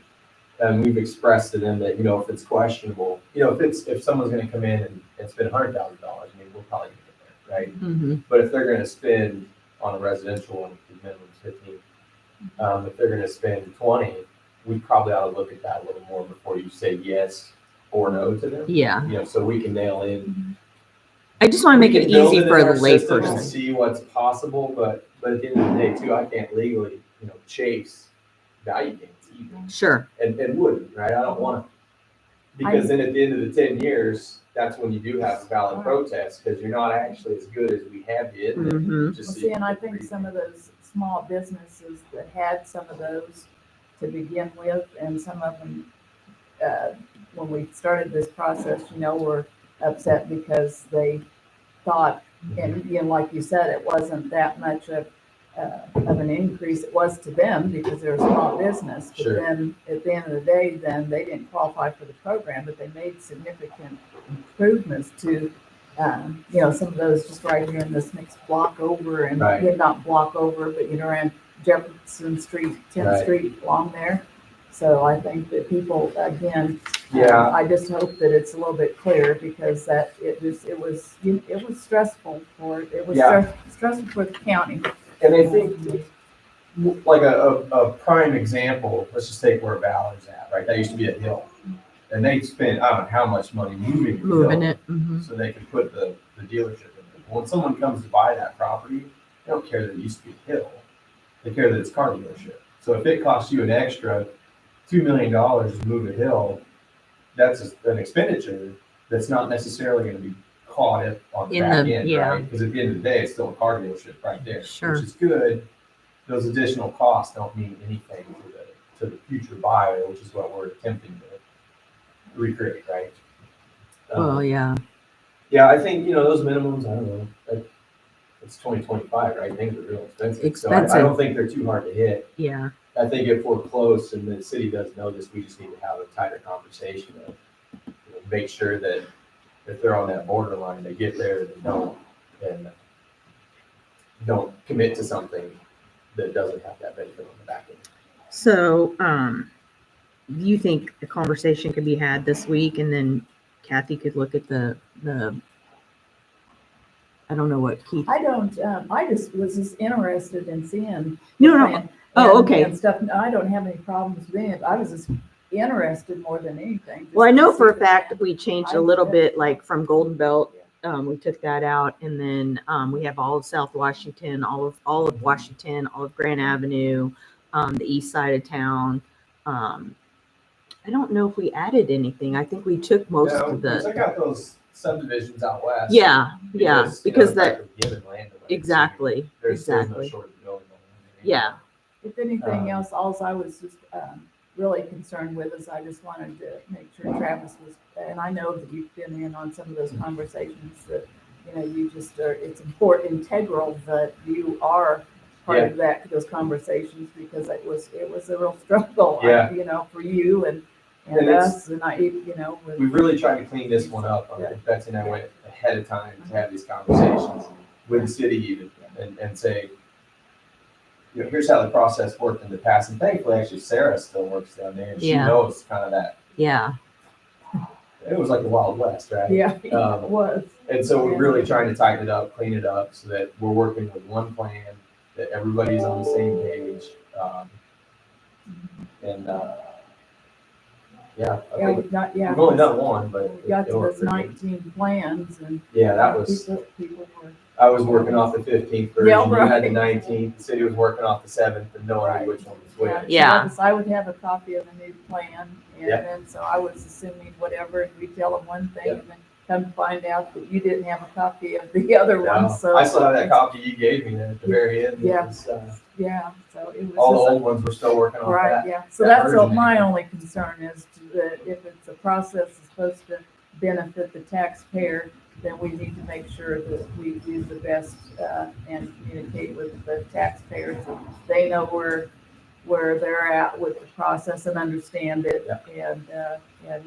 we've expressed to them that, you know, if it's questionable, you know, if someone's gonna come in and spend $100,000, I mean, we'll probably get there, right? Mm-hmm. But if they're gonna spend on a residential one, the minimum is 15, if they're gonna spend 20, we probably ought to look at that a little more before you say yes or no to them. Yeah. You know, so we can nail in. I just want to make We it can build easy in for the our system and layperson. see what's possible, but at the end of the day too, I can't legally, you know, chase value gains either. Sure. And wouldn't, right? I don't want to. Because then at the end of the 10 years, that's when you do have a valid protest, because you're not actually as good as we have you. And Mm-hmm. just Well, so see, you and I can think read. some of those small businesses that had some of those to begin with, and some of them, when we started this process, you know, were upset because they thought, and, you know, like you said, it wasn't that much of an increase. It was to them because they're a small business. But Sure. then at the end of the day, then they didn't qualify for the program, but they made significant improvements to, you know, some of those just right here in this next block over, and Right. yeah, not block over, but you know, around Jefferson Street, 10th Right. Street along there. So I think that people, again, Yeah. I just hope that it's a little bit clear, because that it was stressful Yeah. stressful for the county. And I think, like a prime example, let's just take where Ballard's at, right? That used to be a hill. And they spent, I don't know how much money moving the Moving hill it. Mm-hmm. so they could put the dealership in there. When someone comes to buy that property, they don't care that it used to be a hill. They care that it's a car dealership. So if it costs you an extra $2 million to move a hill, that's an expenditure that's not necessarily gonna be caught up on the In back the- end, yeah. right? Because at the end of the day, it's still a car dealership right there, Sure. which is good. Those additional costs don't mean anything to the future buyer, which is what we're attempting to recreate, right? Well, yeah. Yeah, I think, you know, those minimums, I don't know, it's 2025, right? Things are real expensive. So I Expensive. don't think they're too hard to hit. Yeah. I think if we're close and the city does know this, we just need to have a tighter conversation of, you know, make sure that if they're on that borderline, they get there and don't commit to something that doesn't have that benefit on the back end. So, do you think the conversation could be had this week, and then Kathy could look at the I don't know what Keith. I just was just interested in seeing. No, no. plan Oh, and- okay. And stuff. I don't have any problems with it. I was just interested more than anything. just Well, I to know see for a the fact plan. we changed I a little did. bit, like from Golden Belt. We took that out, and then we have all of South Washington, all of Washington, all of Grand Avenue, the east side of town. I don't know if we added anything. I think we took most No, of because I the. got those subdivisions out west. Yeah, yeah, you because know, it's that like a given land away. So exactly, There's no exactly. shortage of building on it. Yeah. If anything Um, else, alls I was just really concerned with is I just wanted to make sure Travis was, and I know that you've been in on some of those conversations that, you know, you just are, it's important, integral that you are part of those conversations, because it was a real struggle, Yeah. you know, for you and And it's- us, and I, you know. with- We really tried to clean this one up. Betsy and I went ahead of time to have these conversations with the city even and say, you know, here's how the process worked in the past. And thankfully, actually, Sarah still works down there, and she Yeah. knows kind of that. Yeah. It was like the Wild West, right? Yeah, it was. And so we're really trying to tighten it up, clean it up, so that we're working with one plan, that everybody's on the same page. And yeah, I Yeah, think we've got, yeah. we've only done one, but We got it to worked those pretty good. 19 plans and. Yeah, that was. People were. I was working off the 15th version. Yeah, You had right. the 19th. The city was working off the 7th, and no one knew which one was which. Yeah. So I would have a copy of the new plan, and Yeah. then, so I was assuming whatever, and we tell them one thing, Yeah. and then come to find out that you didn't have a copy of the other one, so. I still have that copy you gave me there at the very end. It Yeah. was, Yeah, so it was. all the just- old ones were still working on Right, that. yeah, so that that's version my anyway. only concern is that if it's a process that's supposed to benefit the taxpayer, then we need to make sure that we do the best, and communicate with the taxpayers. So they know where they're at with the process and understand it. And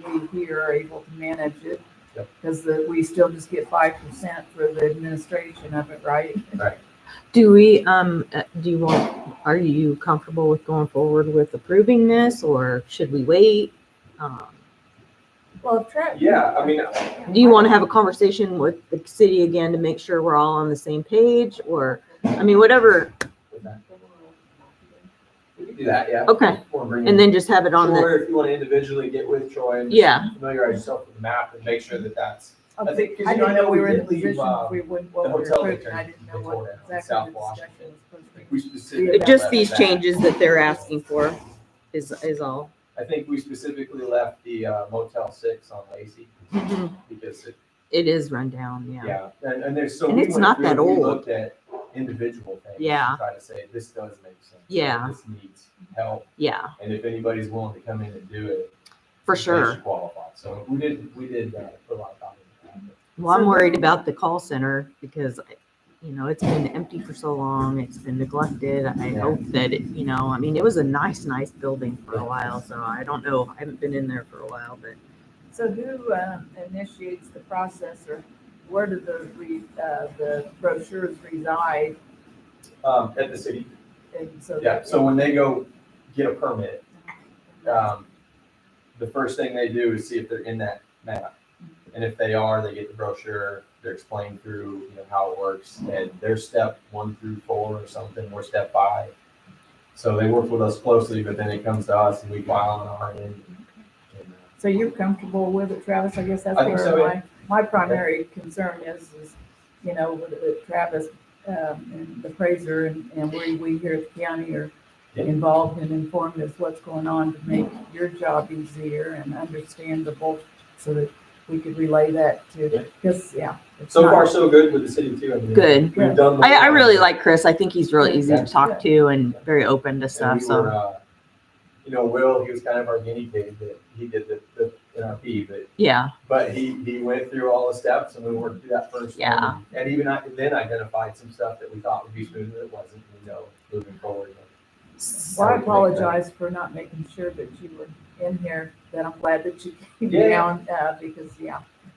we here are able to manage it. Yep. Because we still just get 5% for the administration of it, right? Do we, are you comfortable with going forward with approving this, or should we wait? Well, if Travis. Yeah, I mean, Do you want to have a conversation with the city again to make sure we're all on the same page, or, I mean, whatever, we can do that, yeah. Okay. Or bring and in then just have it on the, Troy, if you want to individually get with Troy and Yeah. familiarize yourself with the map and make sure that that's. I think, 'cause I you know, didn't know we were in the did leave, position if we wouldn't, what the we were hotel approving, return I didn't know they tore what down in exactly South the discussion Washington. was supposed to be. We specifically. just left these that. changes that they're asking for is all. I think we specifically left the Motel 6 on Lacey because It is run down, yeah, and there's so. And we it's went not through that and we old. looked at individual things. Yeah. To try to say, this does make sense. Yeah. This needs help, Yeah, and if anybody's willing to come in and do it. for They sure. should qualify. So we did put a lot of thought into that. Well, I'm worried about the call center because, it's been empty for so long. It's been neglected. I Yeah. hope that I mean, it was a nice building for a while. So I don't know. I haven't been in there for a while, but So who initiates the process, or where do the brochures reside? At the city, And so. yeah, so when they go get a permit, the first thing they do is see if they're in that map. And if they are, they get the brochure, they're explained through, how it works, and they're step 1 through 4 or something, we're step 5. So they work with us closely, but then it comes to us and we file on our end. And, So you're comfortable with it, Travis? I guess that's I think where so, yeah. my primary concern is, with Travis, and the appraiser and we here at the county are Yeah. involved and informed as what's going on to make your job easier and understandable, so that we could relay that to, because, it's So not- far, so good with the city too. I mean, Good. We've done. the- I really like Chris. I think he's really easy to Yeah. talk to and very open to And stuff. we So were, Will, he was kind of our guinea pig that he did the NRP, yeah, but he went through all the steps and we worked through that first one. Yeah. And even then identified some stuff that we thought would be smooth that it wasn't, moving forward. Well, I apologize for not making sure that you were in here, that I'm glad that you came Yeah. down, because,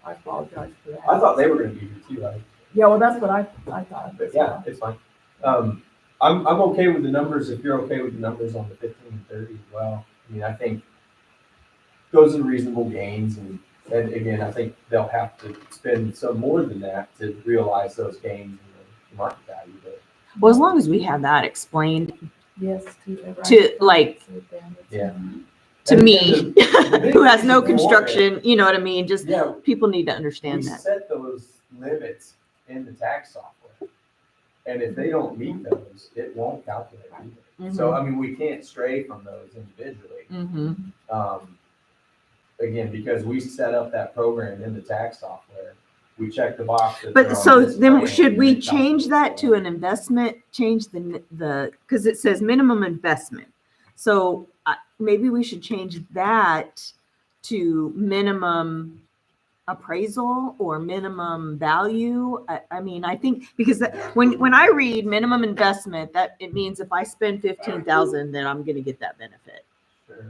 I apologize for that. I thought they were gonna be here too, right? Yeah, well, that's what I thought. But yeah, it's fine. I'm okay with the numbers, if you're okay with the numbers on the 15 and 30 as well. I mean, I think those are reasonable gains, and again, I think they'll have to spend some more than that to realize those gains in the market value, but well, as long as we have that explained Yes. Yeah. to And me, the big who has no reason for it- construction, you know what I mean? Just Yeah, people need to we understand that. set those limits in the tax software. And if they don't meet those, it won't calculate either. So, I mean, we can't stray from those individually. Mm-hmm. Again, because we set up that program in the tax software, we check the box. that they're But on so this then plan, should and we it change calculates that to it. an investment, change because it says minimum investment. So maybe we should change that to minimum appraisal or minimum value. I mean, I think because when I read minimum investment, that it means if I spend 15,000, then I'm going to get that benefit. Sure.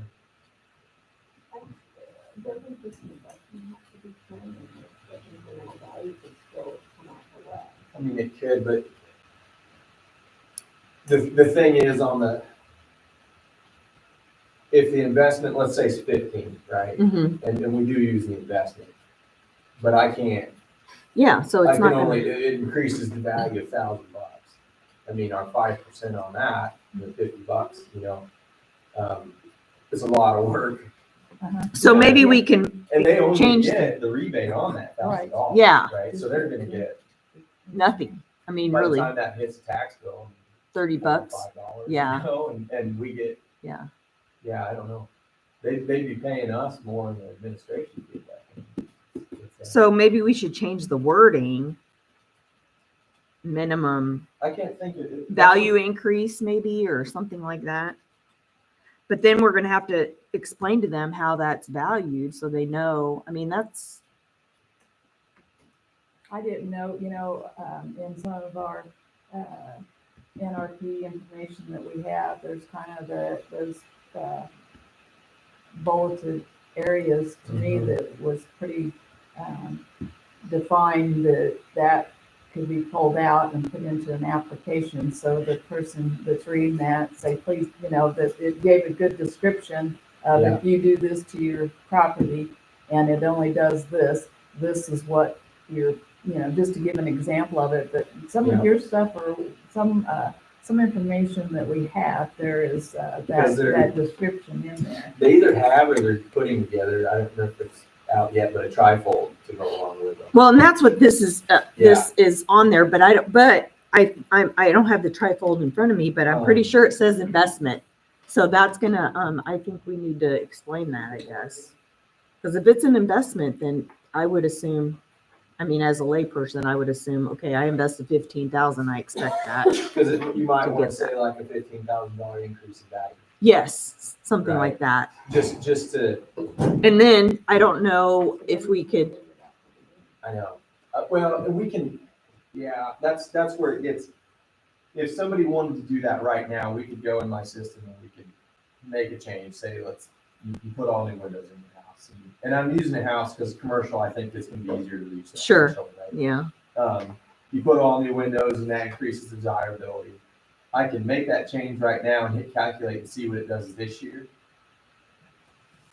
I mean, it could, but the thing is on the, if the investment, let's say is 15, right? Mhm. And we do use the investment, but I can't, Yeah, so I it's can not only, gonna, it increases the value of $1,000. I mean, our 5% on that, the $50, you know, it's a lot of work. so maybe we can, And they only Change get the rebate on that $1,000. Yeah. Right, so they're gonna get, nothing. I mean, by the really, time that hits a tax bill, $30. $45, Yeah. you know, and we get, Yeah. yeah, I don't know. They'd be paying us more in the administration fee. I think. So maybe we should change the wording. Minimum I can't think of it. value increase maybe, or something like that. But then we're gonna have to explain to them how that's valued so they know. I mean, that's, I didn't know, in some of our, NRP information that we have, there's kind of those, bulleted areas to me Mhm. that was pretty, defined that could be pulled out and put into an application. So the person that's reading that say, please, that it gave a good description of if you do this to your property and it only does this, this is what you're, just to give an example of it. But some Yeah. of your stuff or some information that we have, there is Because they're- that description in there. They either have or they're putting together, I don't know if it's out yet, but a trifold to go along with them. well, and that's what this is, this is on there, but I don't have the trifold in front of me, but I'm pretty sure it says investment. So that's gonna, I think we need to explain that, I guess. Because if it's an investment, then I would assume, I mean, as a layperson, I would assume, okay, I invested 15,000, I expect that. Because you might To want get to say like a $15,000 increase in value, Yes, something Right. like that. just to, And then I don't know if we could, I know. Well, we can, yeah, that's where it gets, if somebody wanted to do that right now, we could go in my system and we could make a change, say, you put all new windows in your house. And I'm using a house because commercial, I think it's gonna be easier to reach. than Sure. commercial, right? yeah, You put all new windows and that increases desirability. I can make that change right now and hit calculate and see what it does this year.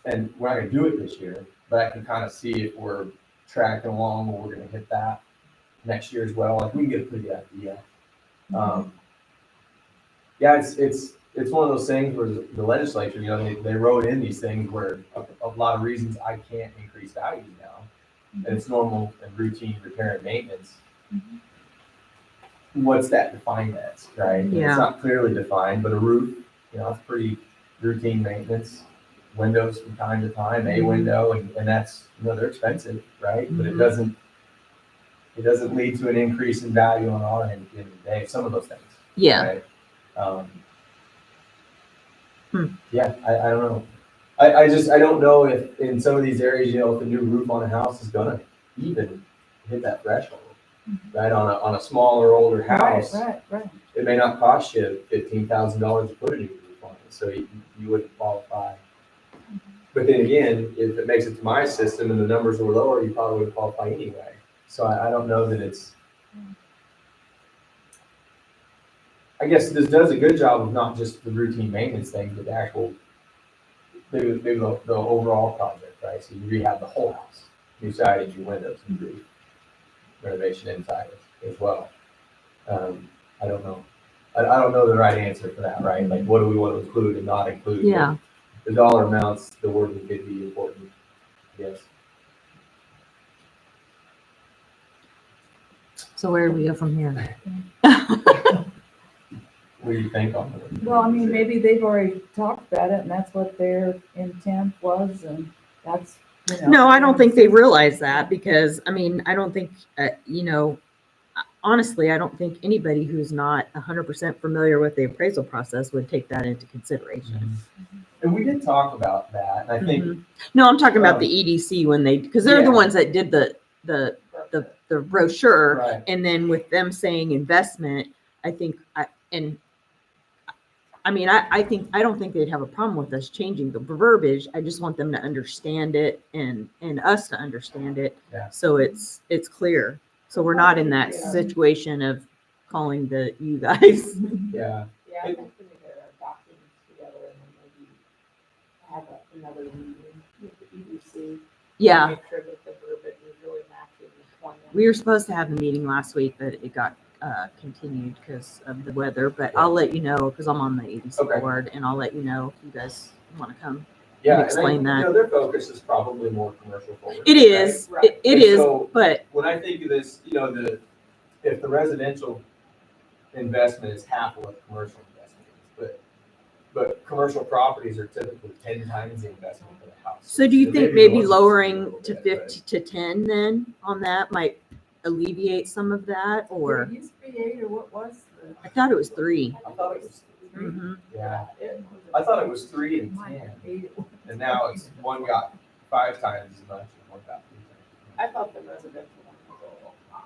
And we're not gonna do it this year, but I can kind of see if we're tracking along or we're gonna hit that next year as well. Like we can get a pretty good idea. Yeah, it's one of those things where the legislature, they wrote in these things where a lot of reasons I can't increase values now. And it's normal and routine repair and maintenance. What's that defined as, right? And Yeah. It's not clearly defined, but a roof, it's pretty routine maintenance. Windows from time to time, a window, and that's, they're expensive, right? But it doesn't lead to an increase in value on our end at the end of the day, some of those things. yeah. Right? Hmm. Yeah, I don't know. I don't know if in some of these areas, if a new roof on a house is gonna even hit that threshold, right? On a smaller, older house, Right. it may not cost you $15,000 to put a new roof on it, so you wouldn't qualify. But then again, if it makes it to my system and the numbers were lower, you probably would qualify anyway. So I don't know that it's. I guess this does a good job of not just the routine maintenance thing, but the actual, maybe the overall project, right? So you rehab the whole house, new siding, new windows, new roof, renovation inside as well. I don't know. I don't know the right answer for that, right? Like, what do we want to include and not include? Yeah. The dollar amounts, the wording could be important, yes. So where do we go from here? What do you think on it? Well, I mean, maybe they've already talked about it and that's what their intent was and that's, No, I don't think they realize that because, I mean, I don't think, honestly, I don't think anybody who's not 100% familiar with the appraisal process would take that into consideration. And we did talk about that, and I think, Mhm. No, I'm talking about the EDC when because they're Yeah. the ones that did the brochure. right, And then with them saying investment, I think, I don't think they'd have a problem with us changing the verbiage. I just want them to understand it and us to understand it. Yeah. So it's clear. So we're not in that situation of calling you guys. yeah. I think we need to get our documents together and then maybe have another meeting with the EDC. Yeah, Make sure that the verbiage is really matching the plan. we were supposed to have the meeting last week, but it got continued because of the weather. But I'll let you know because I'm on the EDC Okay. board, and I'll let you know if you guys want to come. Yeah, explain and that. you know, their focus is probably more commercial forward. It is, Right. it And is, so- but When I think of this, you know, if the residential investment is half of what commercial investment is, but commercial properties are typically 10 times the investment for the house. so do you It think maybe maybe goes lowering a little to bit, 50 to 10 then on that might alleviate some of that? Or It used to be 8, or what was the? I thought it was 3. I thought it was, Mhm. yeah, It- I thought it was 3 and Might 10, have 8. and now it's one got 5 times as much and one got 3 times. I thought the residential one was a little high.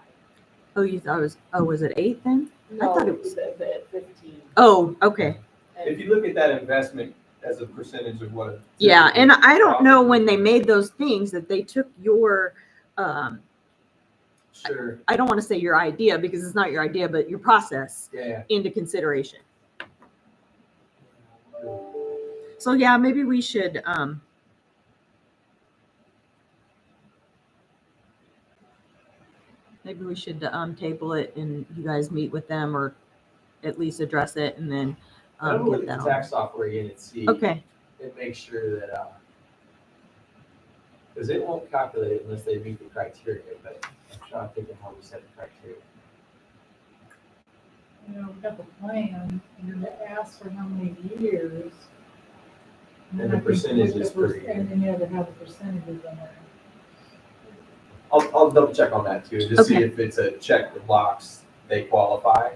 Oh, you thought it was, oh, was it 8 then? No, thought it was- the 15. Oh, okay. If you look at that investment as a percentage of what. Yeah, and typical I don't know when they property- made those things that they took your, Sure, I don't want to say your idea because it's not your idea, but your process yeah. into consideration. So yeah, maybe we should, table it and you guys meet with them or at least address it and then, I'm gonna look get at that the on. tax software again and see. Okay, And make sure that, because it won't calculate it unless they meet the criteria, but I'm trying to think of how we set the criteria. You know, we've got the plan, and it asks for how many years. And then the I think percentage with is the per year. And then you have to have the percentages in there. I'll double check on that too, just see Okay. if it's a check the box, they qualify.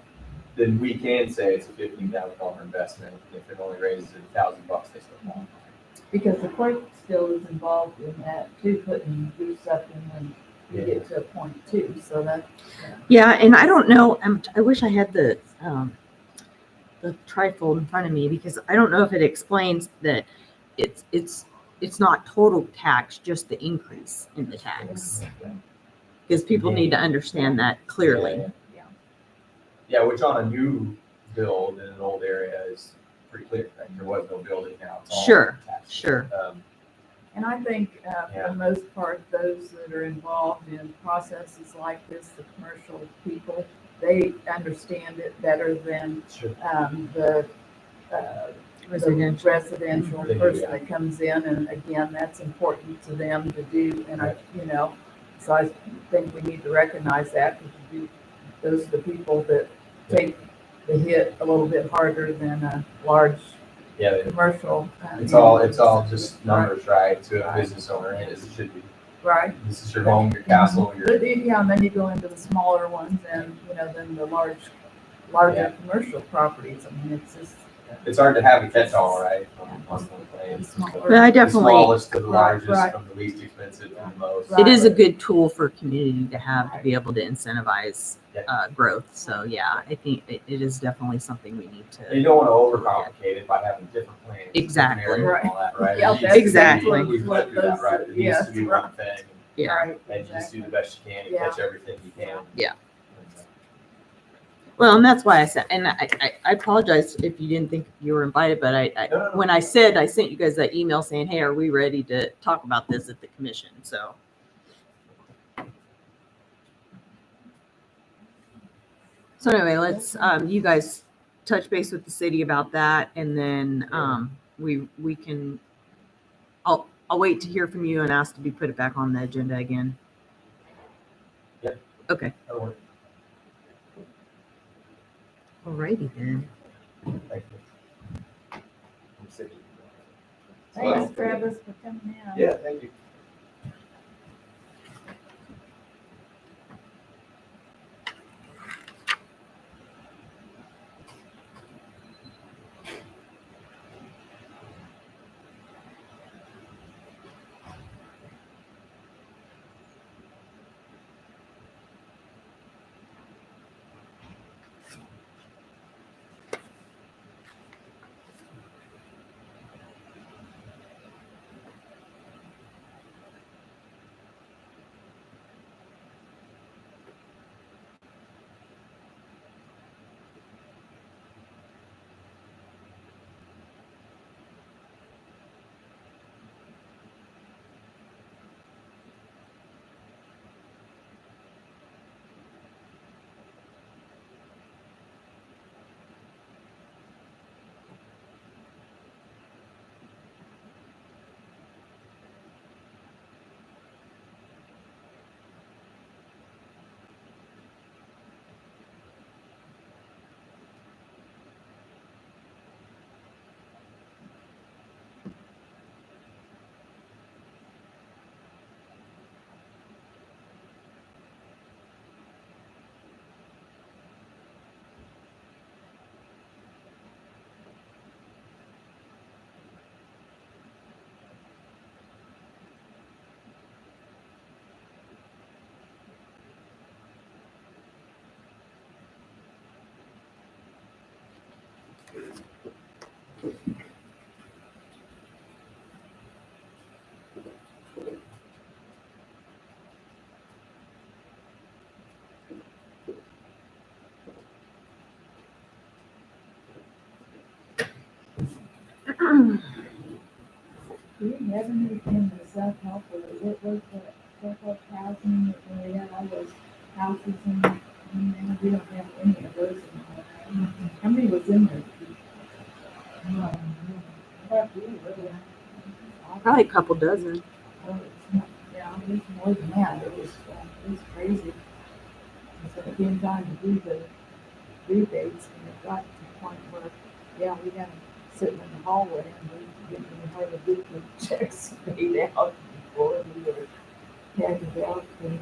Then we can say it's a $15,000 investment, if it only raises $1,000, they still qualify. Because the clerk still is involved in that too, putting do something when you get to a point too, so that. yeah, and I don't know, I wish I had the trifold in front of me because I don't know if it explains that it's not total tax, just the increase in the tax. Because people need to understand that clearly. Yeah. Yeah, which on a new build in an old area is pretty clear, right? There was no building now. It's all Sure, tax. sure. And I think, for Yeah. the most part, those that are involved in processes like this, the commercial people, they understand it better than, Sure. the Residential. residential Mhm. person that comes in, and again, that's important to them to do, and so I think we need to recognize that, because those are the people that take the hit a little bit harder than a large Yeah, commercial. it's all just numbers, right, to a business owner, as it should be. Right. This is your home, your castle, your, But and then you go into the smaller ones and, then the larger Yeah. commercial properties. I mean, it's just. it's hard to have a catch-all, right? on one plan. Smaller. But I The definitely, smallest to the Right, largest, right. from the least expensive to the most. Right. it is a good tool for a community to have to be able to incentivize Yeah. growth. So yeah, I think it is definitely something we need And you to. don't want to overcomplicate it by having different plans. different Exactly. areas and all that, right? Yeah, It needs that's to be- Exactly. We went through that, right? It needs to be one thing, Yeah. Right. and you just do the best you can and Yeah. catch everything you can. Yeah. Well, and that's why I said, and I apologize if you didn't think you were invited, but No. when I said, I sent you guys that email saying, hey, are we ready to talk about this at the commission? So. So anyway, let's, you guys touch base with the city about that and then, we can, I'll wait to hear from you and ask to be put it back on the agenda again. Yep. Okay. That'll work. Alrighty then. Thank you. I'm sick. Thanks, Travis, for coming in. Yeah, thank you. Do we have anything in the self-help or what was the self-help housing where we had all those houses and we don't have any of those in there. How many was in there? Probably a couple dozen. Oh, it's not, yeah, it was more than that. It was crazy. So it came time to do the rebates and it got to the point where, yeah, we had them sitting in the hallway and we didn't hardly get the checks paid out before we were handed out. And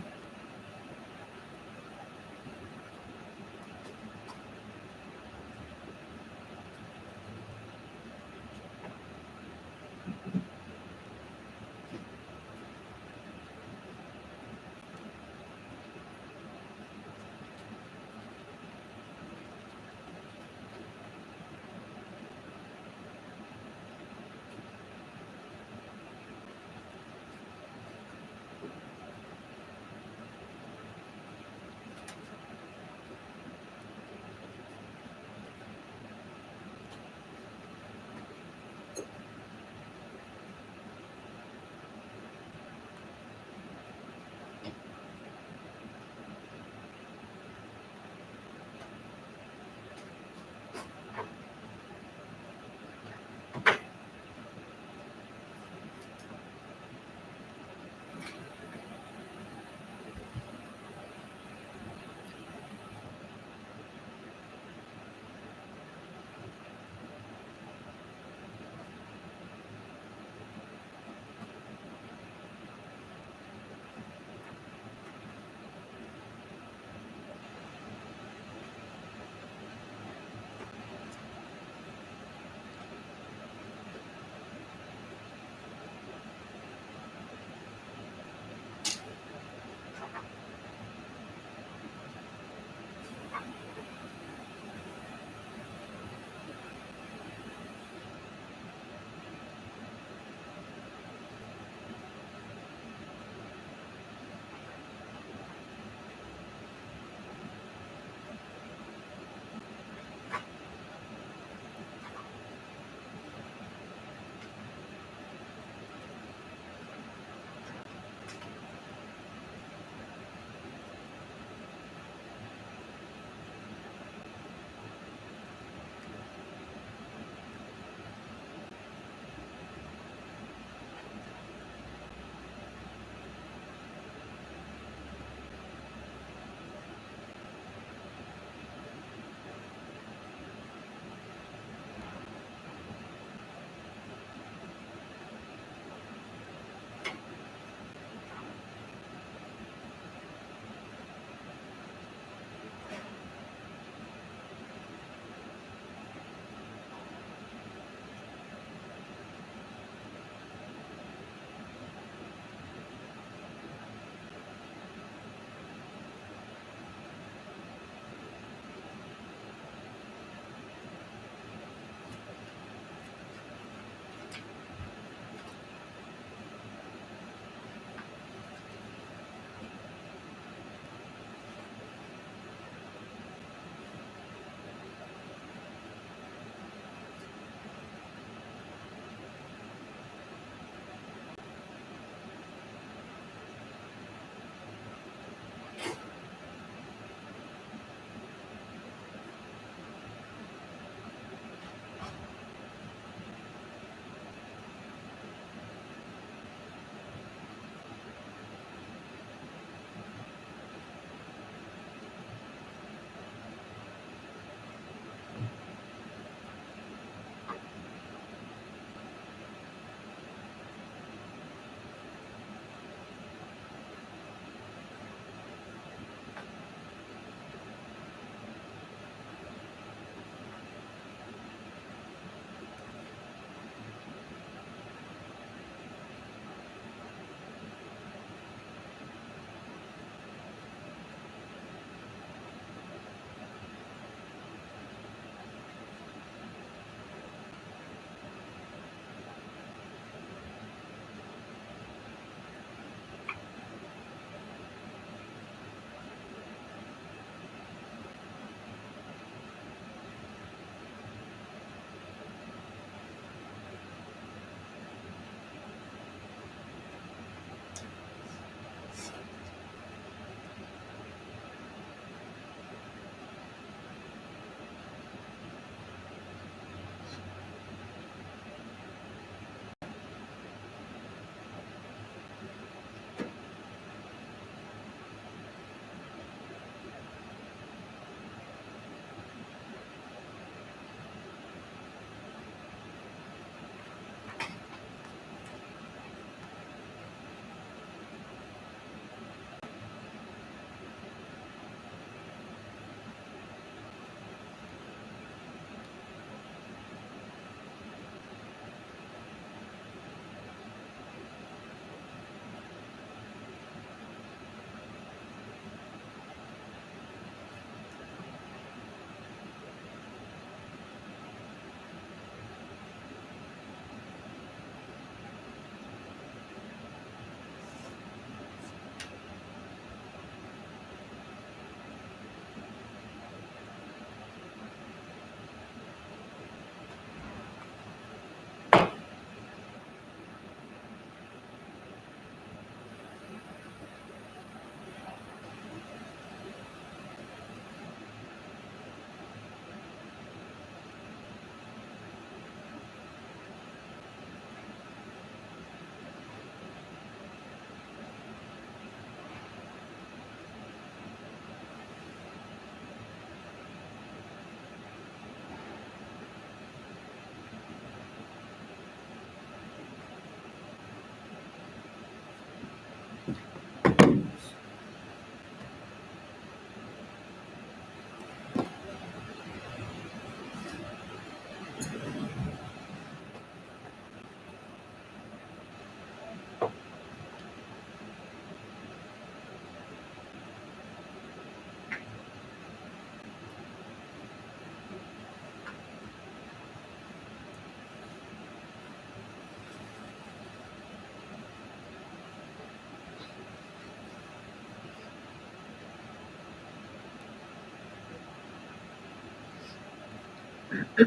I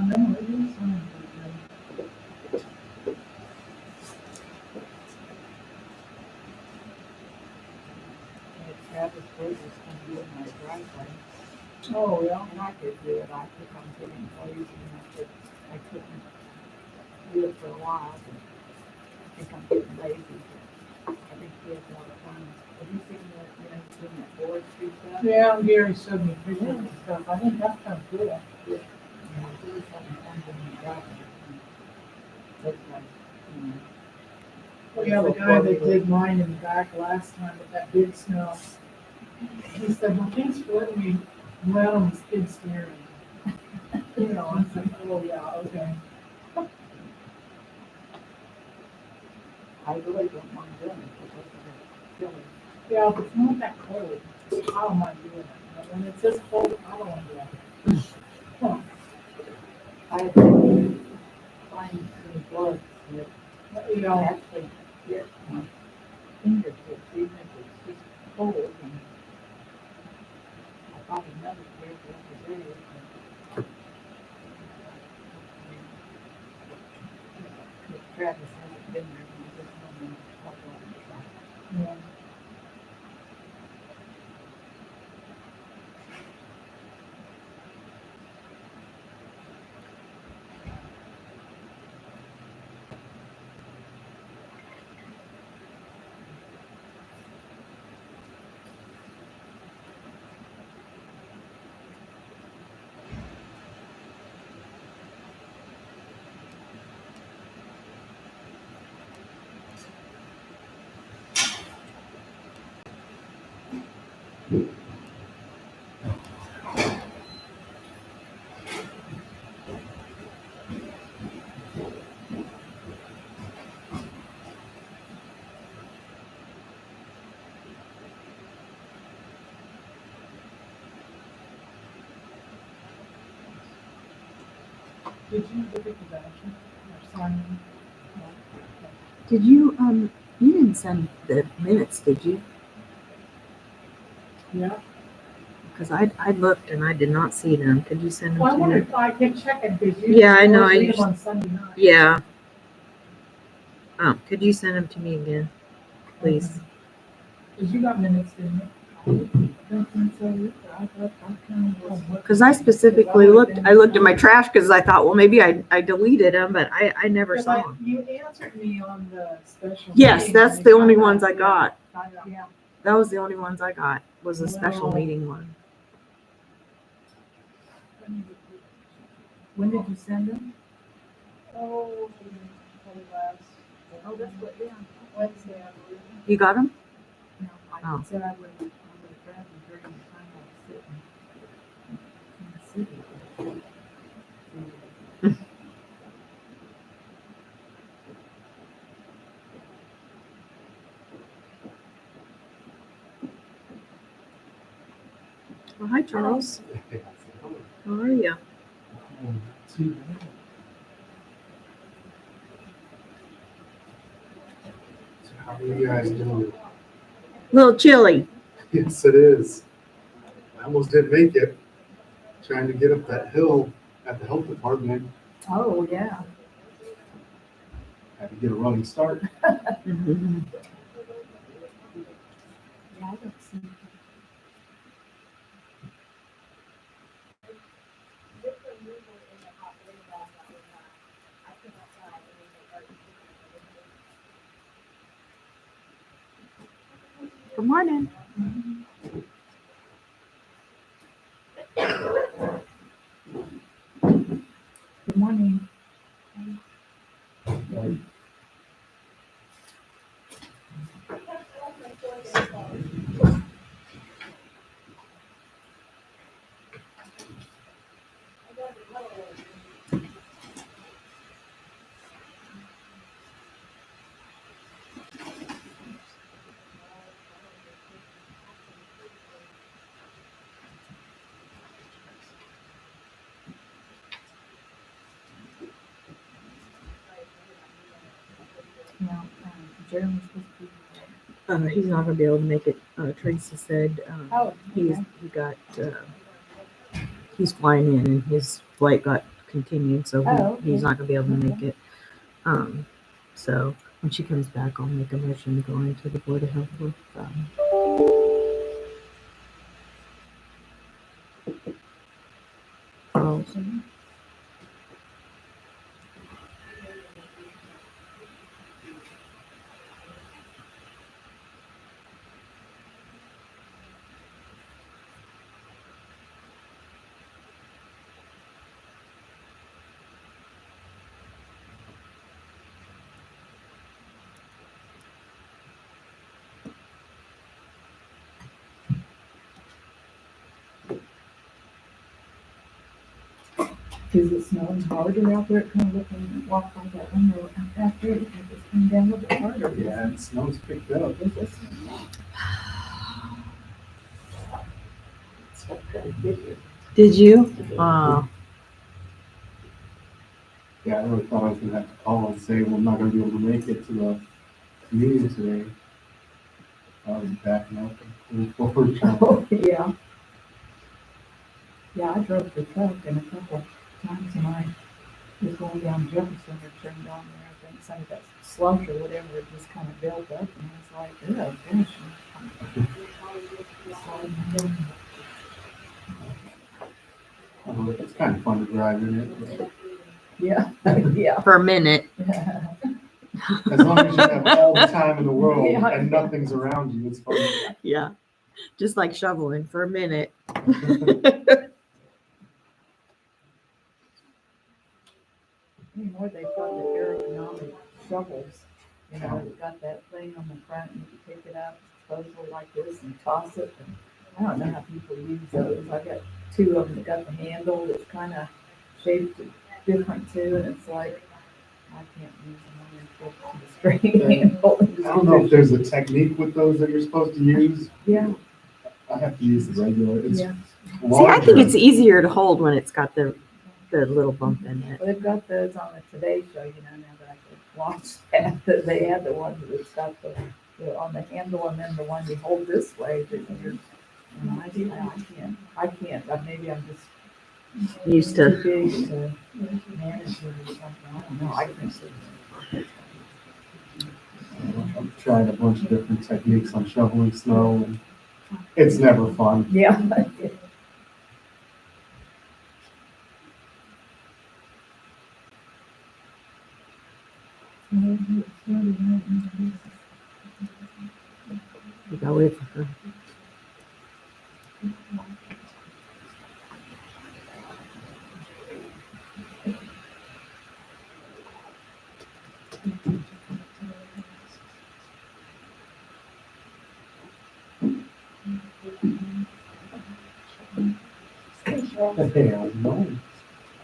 know, it is something. Travis Bridges can do in my driveway. Oh, yeah. And I could do it, I think I'm getting lazy and I couldn't do it for a while, but I think I'm getting lazy. I think he has more fun. Have you seen that, doing that forestry stuff? Yeah, Gary showed me pictures and stuff. I think that's kind of cool. Yeah, he was having fun doing the driveway. Looks like, Well, yeah, the guy that did mine in the back last time with that big snow, he said, well, thanks for letting me run on the skid steer. I said, oh, yeah, okay. I really don't mind doing it, because it's silly. Yeah, if it's not that cold, I don't mind doing it. But when it's this cold, I don't want to do it. Huh. I had to find some gloves that You know, actually get my fingertips, even if it's just cold, and I bought another pair the other day. But Travis hasn't been there, and I just want to talk about it. yeah. Did you look at the voucher or sign them? Did you, you didn't send the minutes, did you? Yeah. Because I looked and I did not see them. Could you send them Well, I to wonder me? if I can check it because you. Yeah, I know, always I read them usually- on Sunday night. Yeah. Could you send them to me again, please? Because you got minutes, didn't you? Don't think so either. I thought I kind of. Because I specifically looked, I looked at my trash because I thought, well, maybe I deleted them, but I never saw them. You answered me on the special. Yes, meeting that's when the we only talked ones I about- got. Yeah. That was the only ones I got, was a special Well- meeting one. When did you send them? Oh, last. Oh, that's what, yeah. Wednesday, I believe. You got them? No, Oh. I said I would grab them during the time I was sitting in the city. Well, hi, Charles. How are you? So how are you guys doing? Little chilly. Yes, it is. I almost didn't make it. Trying to get up that hill at the health department. Oh, yeah. Had to get a running start. Yeah, I don't see. Good morning. Good morning. Now, Jeremy's supposed to be. He's not gonna be able to make it. Tracy said, Oh, he okay. got, he's flying in and his flight got continued, so Oh, he's okay. not gonna be able to make it. So when she comes back, I'll make a motion to go into the Board of Health with, Charles. Is it snowing harder out there? Kind of looking, walk by that window after it, because it's coming down a little bit harder. Yeah, and snow's picked up. Is it? Did you? Oh, Yeah, I really thought I was gonna have to call and say, well, I'm not gonna be able to make it to the meeting today. I was backing up and moving forward. Oh, yeah. Yeah, I drove the truck and a couple times when I was going down Jefferson or turned on there, I think some of that slush or whatever, it just kind of built up and I was like, oh, gosh. It's kind of fun to drive in it, but Yeah, yeah. for a minute. as long as you have all the time in the world Yeah. and nothing's around you, it's fun. Yeah. Just like shoveling for a minute. Anymore, they've got the ergonomic shovels, you know, they've got that thing on the front and you can pick it up, disposable like this and toss it. And I don't know how people use those. I got two of them that got the handle that's kind of shaped different too, and it's like, I can't use them on the straight handle. I don't know if there's a technique with those that you're supposed to use. Yeah, I have to use the regular. It's yeah. See, I think larger. it's easier to hold when it's got the the little bump in it. Well, they've got those on the Today Show, you know, now that I could watch that, they have the one that's got the on the handle and then the one you hold this way, that you're, and I can't, maybe I'm just Used too to. big to manage it or something, I don't know, I can see. I've tried a bunch of different techniques on shoveling snow, and it's never fun. Yeah. You gotta wait for her. Hey, no.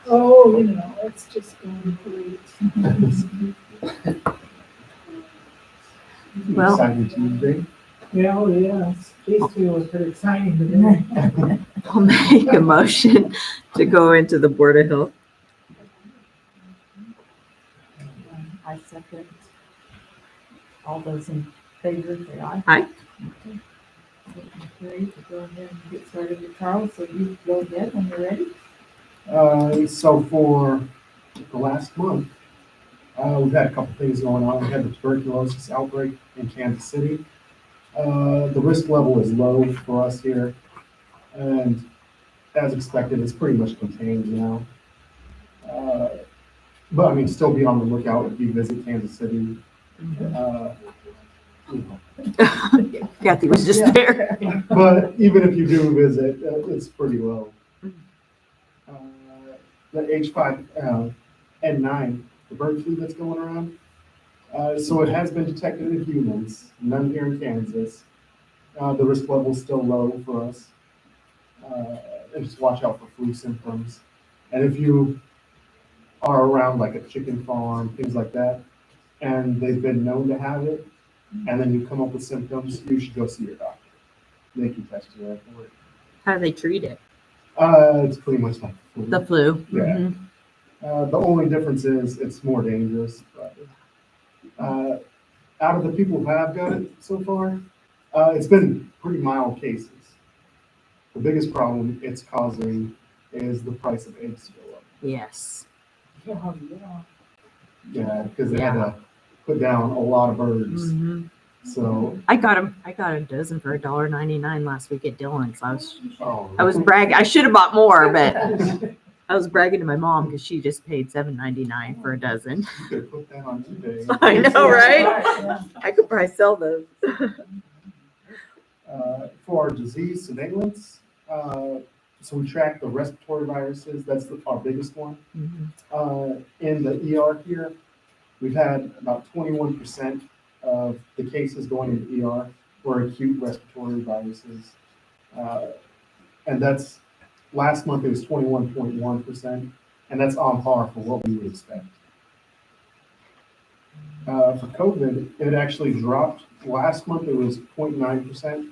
Oh, you know, it's just going great. Well- Exciting Tuesday. Yeah, oh, yes, these two are pretty exciting today. I'll make a motion to go into the Board of Health. I second. All those in favor, say aye. Aye. Okay. Motion carried. We'll go ahead and get started with Charles, so you go ahead when you're ready. So for the last month, we've had a couple things going on. We had the tuberculosis outbreak in Kansas City. The risk level is low for us here, and as expected, it's pretty much contained now. But I mean, still be on the lookout if you visit Kansas City. You know. Kathy was just Yeah. there. But even if you do visit, it's pretty low. The H5N9, the bird flu that's going around. So it has been detected in humans, none here in Kansas. The risk level is still low for us. And just watch out for flu symptoms. And if you are around like a chicken farm, things like that, and they've been known to have it, and then you come up with symptoms, you should go see your doctor. They can test you right for it. How do they treat it? It's pretty much like flu. The flu. Yeah. Mhm. The only difference is it's more dangerous. But, out of the people who have got it so far, it's been pretty mild cases. The biggest problem it's causing is the price of eggs go up. Yes. Oh, yeah. Yeah, because they had to put down a lot of birds. Mhm. So, I got a dozen for $1.99 last week at Dillon's. oh, I was bragging. I should have bought more, but I was bragging to my mom because she just paid $7.99 for a dozen. You could put that on eBay. I know, right? Yeah. I could probably sell those. For our disease surveillance, so we track the respiratory viruses. That's our biggest one. Mhm. In the ER here, we've had about 21% of the cases going into ER were acute respiratory viruses. And that's, last month it was 21.1%, and that's on par for what we would expect. For COVID, it actually dropped. Last month it was 0.9%,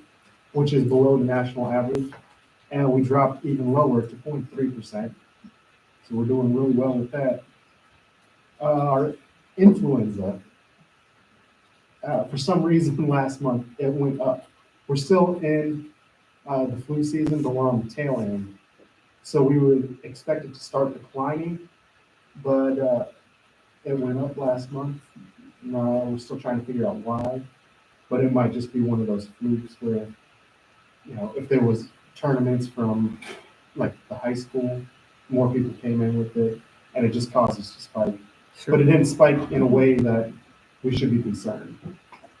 which is below the national average. And we dropped even lower to 0.3%. So we're doing really well with that. Our influenza, for some reason last month, it went up. We're still in the flu season, but we're on the tail end. So we would expect it to start declining, but it went up last month. We're still trying to figure out why, but it might just be one of those flukes where, you know, if there was tournaments from like the high school, more people came in with it, and it just caused us to spike. But it didn't spike in a way that we should be concerned.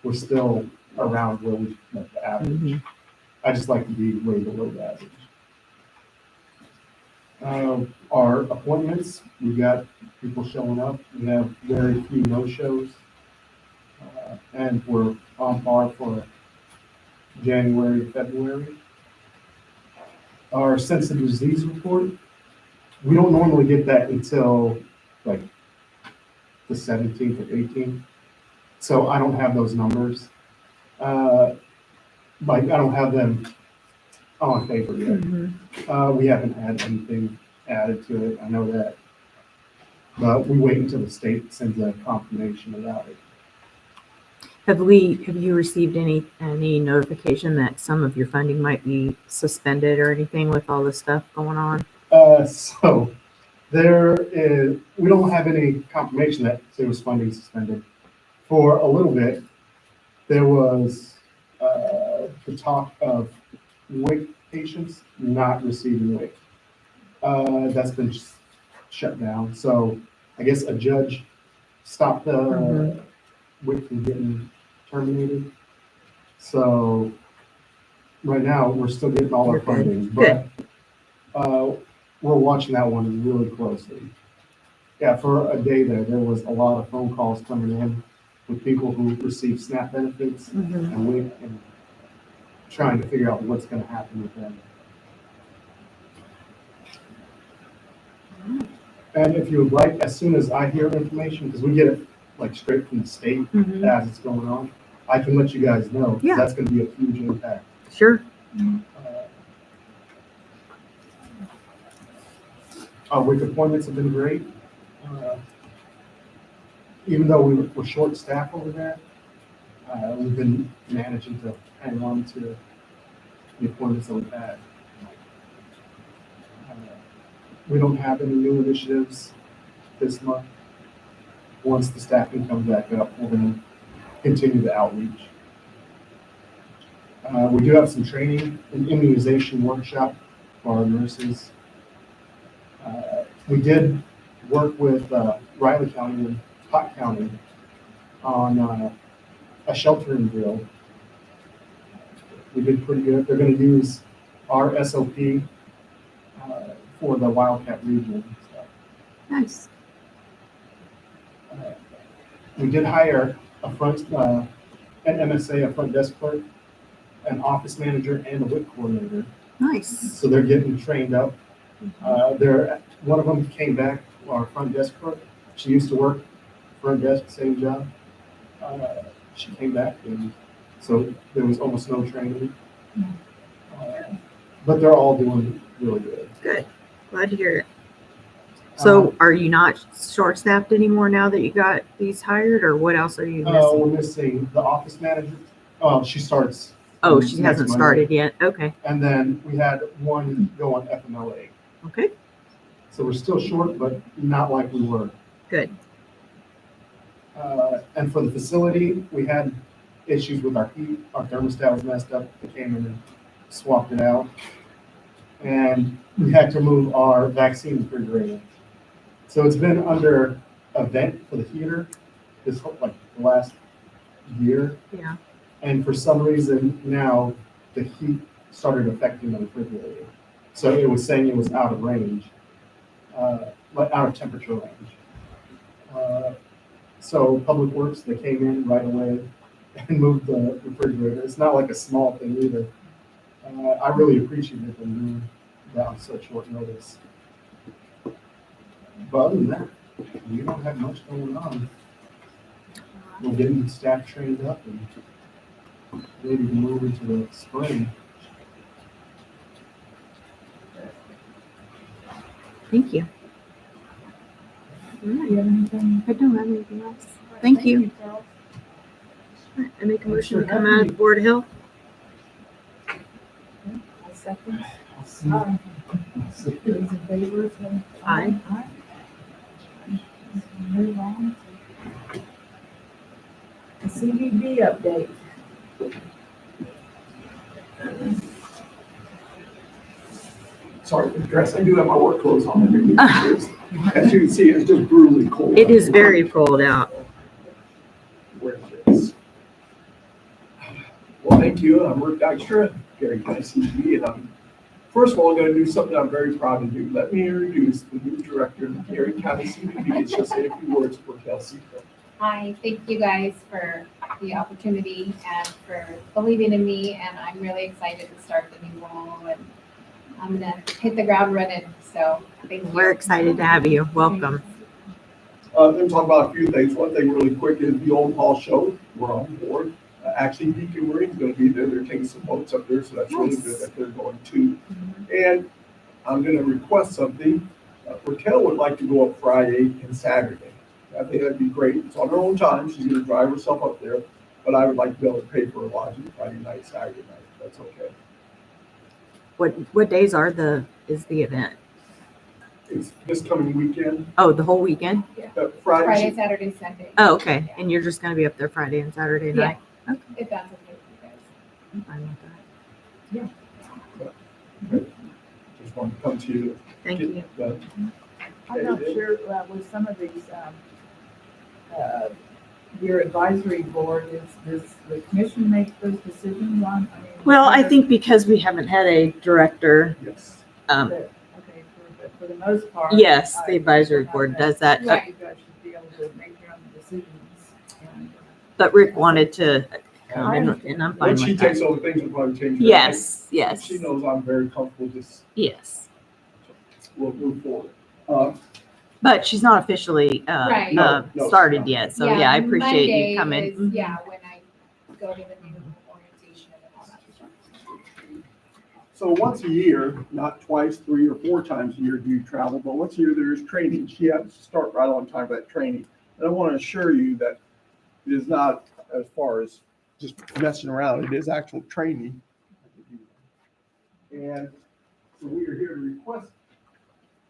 We're still around where we like the average. Mhm. I just like to be way below the average. Our appointments, we got people showing up. We have very few no-shows. And we're on par for January, February. Our sensitive disease report, we don't normally get that until like the 17th or 18th. So I don't have those numbers. Like I don't have them on paper yet. Mhm. We haven't had anything added to it, I know that. But we wait until the state sends a confirmation about it. Have you received any notification that some of your funding might be suspended or anything with all this stuff going on? So there is, we don't have any confirmation that there was funding suspended. For a little bit, there was the talk of WIC patients not receiving WIC. That's been shut down. So I guess a judge stopped the Mhm. WIC from getting terminated. So right now, we're still getting all our You're good. funding, but we're watching that one really closely. Yeah, for a day there was a lot of phone calls coming in with people who receive SNAP benefits Mhm. and WIC and trying to figure out what's gonna happen with them. And if you would like, as soon as I hear information, because we get it like straight from the state Mhm. as it's going on, I can let you guys know, Yeah. because that's gonna be a huge impact. Sure. Our WIC appointments have been great. Even though we're short staffed over there, we've been managing to hang on to the appointments that we've had. We don't have any new initiatives this month. Once the staffing comes back up, we're gonna continue the outreach. We do have some training and immunization workshop for our nurses. We did work with Riley County and Pot County on a sheltering drill. We did pretty good. They're gonna use our SOP for the Wildcat region. So, Nice. we did hire an MSA, a front desk clerk, an office manager, and a WIC coordinator. Nice. So they're getting trained up. One of them came back, our front desk clerk. She used to work front desk, same job. She came back, and so there was almost no training. But they're all doing really good. Good. Glad to hear it. So are you not short-staffed anymore now that you got these hired, or what else are you missing? We're missing the office manager. She starts. Oh, she next hasn't Monday. started yet. Okay. And then we had one go on FMLA. Okay. So we're still short, but not like we were. Good. And for the facility, we had issues with our heat. Our thermostat was messed up. They came in and swapped it out. And we had to move our vaccine refrigerator. So it's been under a vent for the heater this whole, like the last year. Yeah. And for some reason now the heat started affecting the refrigerator. So it was saying it was out of range, like out of temperature range. So Public Works, they came in right away and moved the refrigerator. It's not like a small thing either. I really appreciate them doing that on such short notice. But other than that, we don't have much going on. We're getting the staff trained up and ready to move into the spring. Thank you. All Do right. you have anything? I don't have anything else. Thank you. Charles. All right, I make a Thanks motion to for come having out of me. the Board of Health. A second. I'll see. Aye. Those in favor, say Aye. Aye. Move on to the CBB update. Sorry for the dress. I do have my work clothes on underneath. As you can see, it's just brutally cold. It is very cold out. Where it is. Well, thank you. I'm Rick Dykstra, Gary County CBD, and I'm first of all going to do something I'm very proud to do. Let me introduce the new director of the Gary County CBD. She'll say a few words for Kelsey. Hi, thank you guys for the opportunity and for believing in me, and I'm really excited to start the new role, and I'm gonna hit the ground running, so thank you. We're excited to have you. Welcome. Let me talk about a few things. One thing really quick is the Old Hall Show. We're on board. Actually, Deacon Marine's going to be there. They're taking some boats up there, so that's really good that they're going too. And I'm going to request something. Raquel would like to go up Friday and Saturday. I think that'd be great. It's on her own time. She's gonna drive herself up there, but I would like to be able to pay for her lodging Friday night, Saturday night. That's okay. What days is the event? It's this coming weekend, Oh, the whole weekend? Friday. Friday, Saturday, Sunday. Oh, okay. And you're just gonna be up there Friday and Saturday Yeah. night? If that's okay with you guys. I'm fine with that. Just wanted to come to you. Thank you. I'm not sure, with some of these, your advisory board, does the commission make those decisions on? I mean, Well, I think because we haven't had a director, Yes. Okay, for the most part. yes, the I- advisory board does that. Right. You guys should be able to make your own decisions. And, But Rick wanted to come and I'm fine Once she with takes that. over things, we'll probably change. her. Yes, yes, She knows I'm very comfortable, just, yes. we'll move forward. But she's not officially Right. No, no, started no. yet. So yeah, I appreciate Monday you coming. is, yeah, when I go to the new orientation and all that stuff. So once a year, not twice, 3 or 4 times a year do you travel, but once a year there is training. She has to start right on time for that training. And I want to assure you that it is not as far as just messing around. It is actual training. And so we are here to request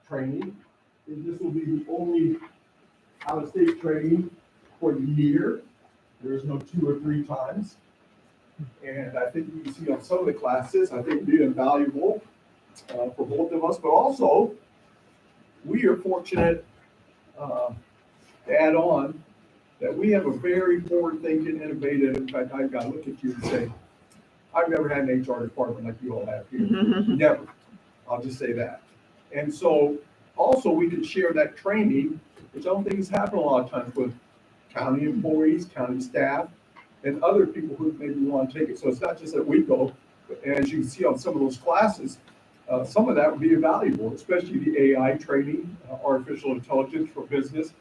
training. And this will be the only out-of-state training for the year. There is no 2 or 3 times. And I think you can see on some of the classes, I think it'd be invaluable for both of us, but also we are fortunate to add on that we have a very forward-thinking, innovative, in fact, I've got to look at you and say, I've never had an HR department like you all have here. Never. I'll just say that. And so also we can share that training, which I don't think has happened a lot of times with county employees, county staff, and other people who maybe want to take it. So it's not just that we go, but as you can see on some of those classes, some of that would be invaluable, especially the AI training, artificial intelligence for business,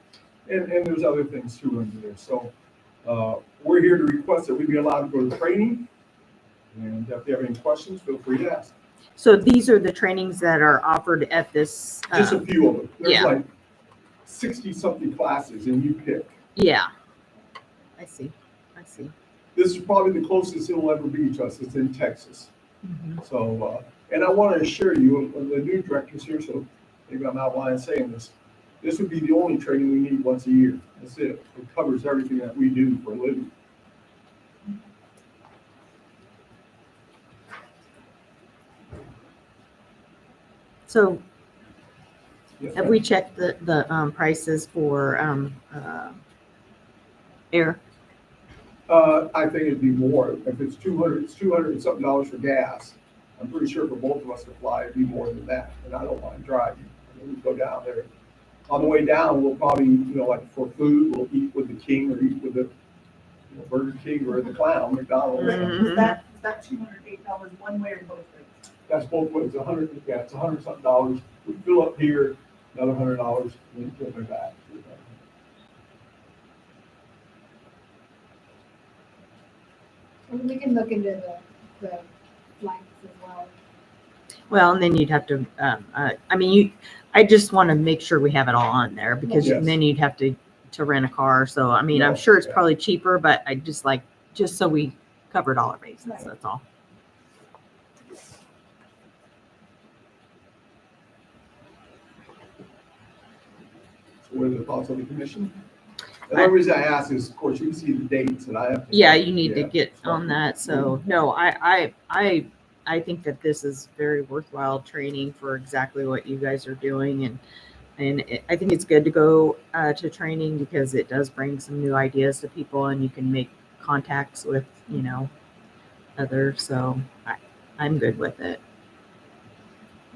and there's other things too under there. So we're here to request that we be allowed to go to training. And if you have any questions, feel free to ask. So these are the trainings that are offered at this. Just a few of them. There's yeah. like 60-something classes and you pick. Yeah. I see. This is probably the closest it'll ever be to us. It's in Texas. So, and I want to assure you, the new director's here, so maybe I'm out lying saying this. This would be the only training we need once a year. That's it. It covers everything that we do for a living. So Yes, have ma'am. we checked the prices for air? I think it'd be more. If it's 200, it's 200 and something dollars for gas. I'm pretty sure for both of us to fly, it'd be more than that. And I don't mind driving. I mean, we go down there. On the way down, we'll probably, like for food, we'll eat with the King or eat with the Burger King or the Clown, McDonald's. Mhm. Is that $208 one way or both ways? That's both ways. It's $100 something dollars. We fill up here, another $100, and then fill it back. We can look into the flights as well. Well, and then you'd have to, I just want to make sure we have it all on there because Yes. then you'd have to rent a car. So, I mean, I'm No, sure it's yeah. probably cheaper, but I just so we covered all our bases. Right. That's all. So what are the thoughts of the commission? The only reason I ask is, of course, you can see the dates and I have. to- Yeah, you need to Yeah. get on that. So no, I think that this is very worthwhile training for exactly what you guys are doing. I think it's good to go to training because it does bring some new ideas to people and you can make contacts with, others. So I'm good with it.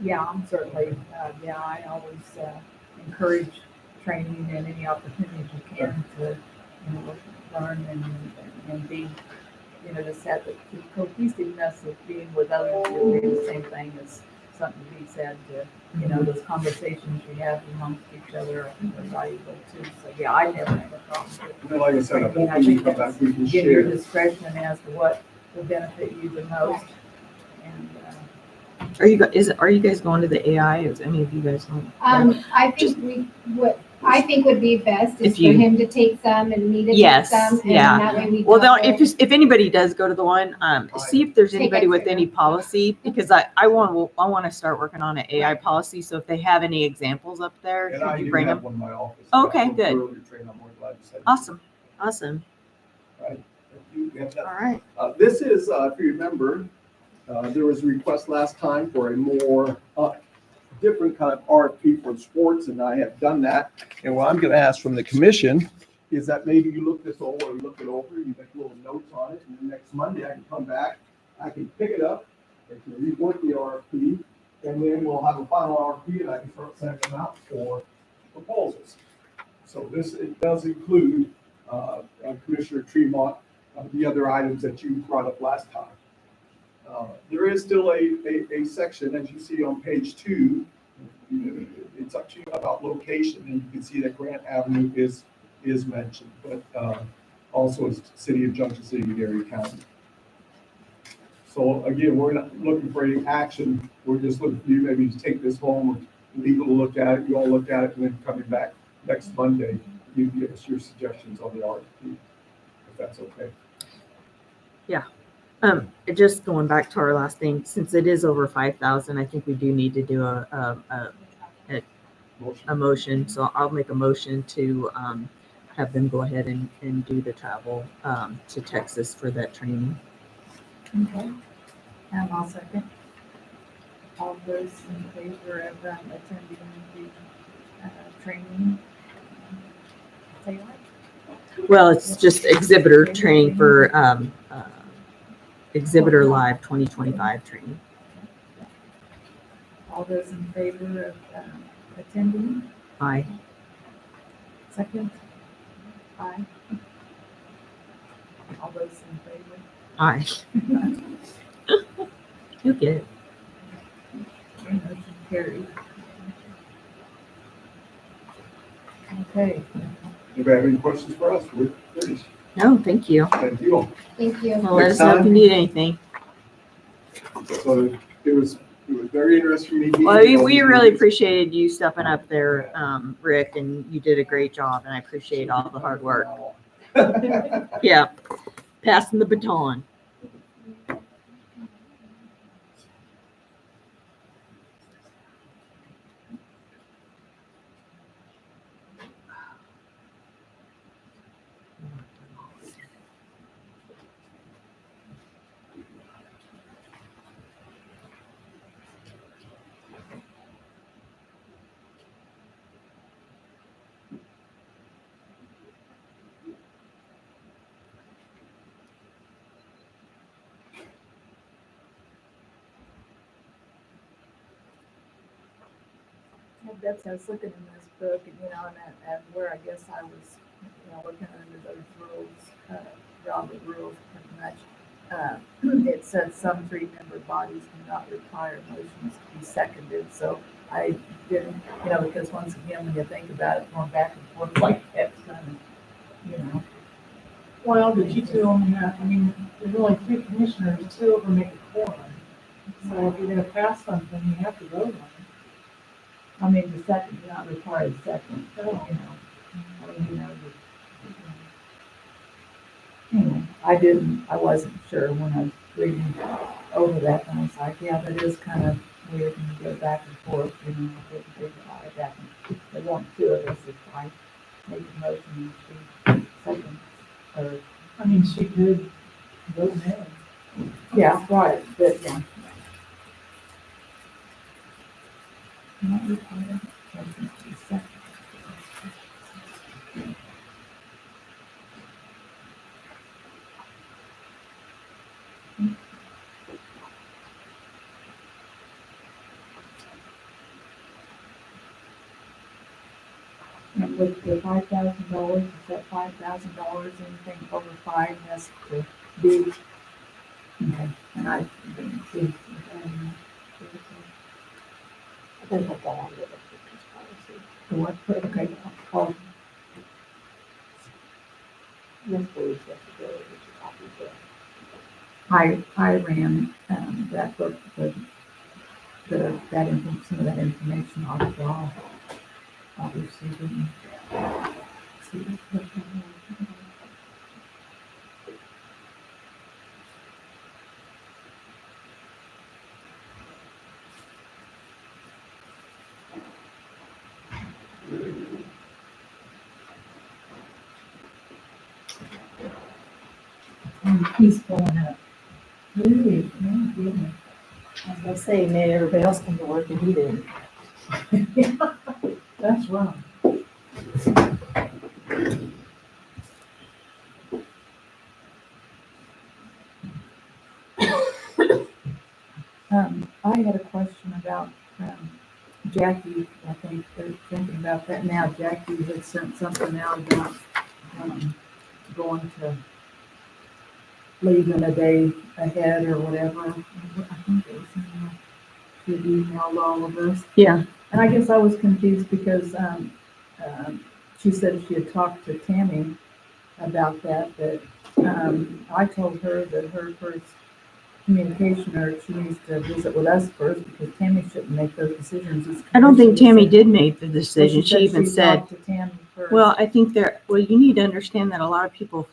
Yeah, I'm certainly, I always encourage training and any opportunities you can to, learn and be, just have the cohesiveness of being with others, doing the same thing is something to be said to, those conversations you have amongst each other are valuable too. So, yeah, I never have a problem with And then, like I said, I training. hope I when you think come that's back, we can give your share. discretion as to what will benefit you the most. And, Are you guys going to the AI? Is any of you guys going? I think what I think would be best is If for you- him to take some and me to Yes, take some. And yeah. that way we Well, cover- if anybody does go to the one, see if there's Take anybody with extra. any policy, because I want to start working on an AI policy. So if they have any examples up there, And I could you do bring have them? one in my office. Okay, That's a good. earlier training. I'm more glad you said it. Awesome. Right. You have that. All right. This is, if you remember, there was a request last time for a more different kind of RFP for sports, and I have done that. And what I'm going to ask from the commission is that maybe you look this over, or look it over, you make little notes on it, and then next Monday I can come back, I can pick it up, I can rework the RFP, and then we'll have a final RFP, and I can start sending them out for proposals. So this, it does include Commissioner Tremont, the other items that you brought up last time. There is still a section, as you see on page 2, it's actually about location, and you can see that Grant Avenue is mentioned, but also it's City of Junction City, Area County. So again, we're not looking for any action, we're just looking for you maybe to take this home, legal look at it, you all look at it, and then coming back next Monday, you give us your suggestions on the RFP, if that's okay. Just going back to our last thing, since it is over 5,000, I think we do need to do a motion. So I'll make a motion to have them go ahead and do the travel to Texas for that training. Okay. And I'll second. All those in favor of attending the training? Say aye. Well, it's just exhibitor training for Exhibitor Live 2025 training. All those in favor of attending? Aye. Second? Aye. All those in favor? Aye. You get it. Okay, motion carried. Okay, Anybody have any questions for us? We're finished. No, thank you. Thank you all. Thank you. Well, let us know if you need anything. So it was very interesting meeting. Well, we really appreciated you stepping up there, Rick, and you did a great job, and I appreciate all the hard work. Yeah, passing the baton. that's, I was looking in this book, and, and where I guess I was, looking under those rules, Robert rules pretty much. It said some 3-member bodies do not require motions to be seconded, so I didn't, because once again, when you think about it, going back and forth like that, kind of, Well, but you two only have, there's only 3 commissioners, 2 of them make a quorum. So if you're gonna pass something, you have to vote on it. the second, do not require a second, anyway, I wasn't sure when I was reading over that, and I was like, yeah, that is kind of weird when you go back and forth, I didn't think about it that much. There weren't 2 of us, if I make a motion, and she second, or, She could vote no. yeah, right, but, yeah. Not required, motion to be second. And with the $5,000, is that $5,000, anything over 5 has to be? Okay, and I didn't see. I can put that under the purchase policy. The what, okay, oh, This believes that the village is happy to. I ran, that book, the some of that information off Rob. Obviously, didn't see it. He's pulling up. Really? Oh, goodness. I was gonna say, maybe everybody else come to work and he didn't. That's wrong. I had a question about, Jackie. I think they're thinking about that now. Jackie had sent something out about, going to leaving a day ahead or whatever. I think it was in she emailed all of us. Yeah. And I guess I was confused because, she said she had talked to Tammy about that, I told her that her first communication, or she needs to visit with us first, because Tammy shouldn't make those decisions. It's I don't think commission Tammy decision. did make the decision. She even said, talked to Tammy first. well, I think you need to understand that a lot of people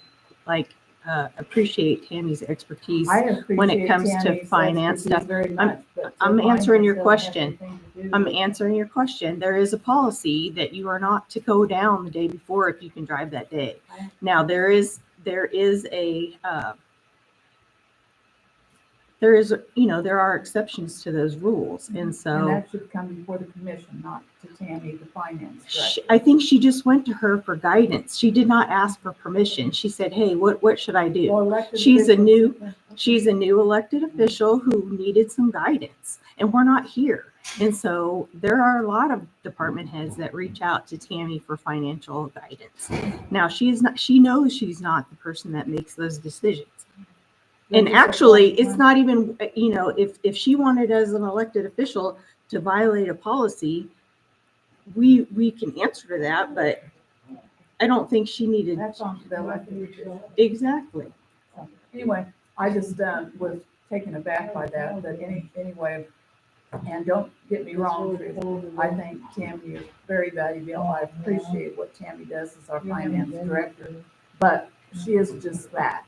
appreciate Tammy's expertise. I appreciate when it comes to Tammy's finance expertise stuff. very much, but I'm finance answering your doesn't have question. anything to do I'm with- answering your question. There is a policy that you are not to go down the day before if you can drive that day. Now, there is there are exceptions to those rules. And so And that should come before the commission, not to Tammy, the finance director. I think she just went to her for guidance. She did not ask for permission. She said, hey, what should I do? Well, elected She's a officials- She's a new elected official who needed some guidance, and we're not here. And so there are a lot of department heads that reach out to Tammy for financial guidance. Now, she knows she's not the person that makes those decisions. And actually, it's not even, if she wanted as an elected official to violate a policy, we can answer to that, but I don't think she needed. That's on the elected officials. Exactly. Anyway, I just was taken aback by that, but anyway, and don't get me wrong, Trish, I think Tammy is very valuable. I appreciate what Tammy does as our finance director, but she is just that.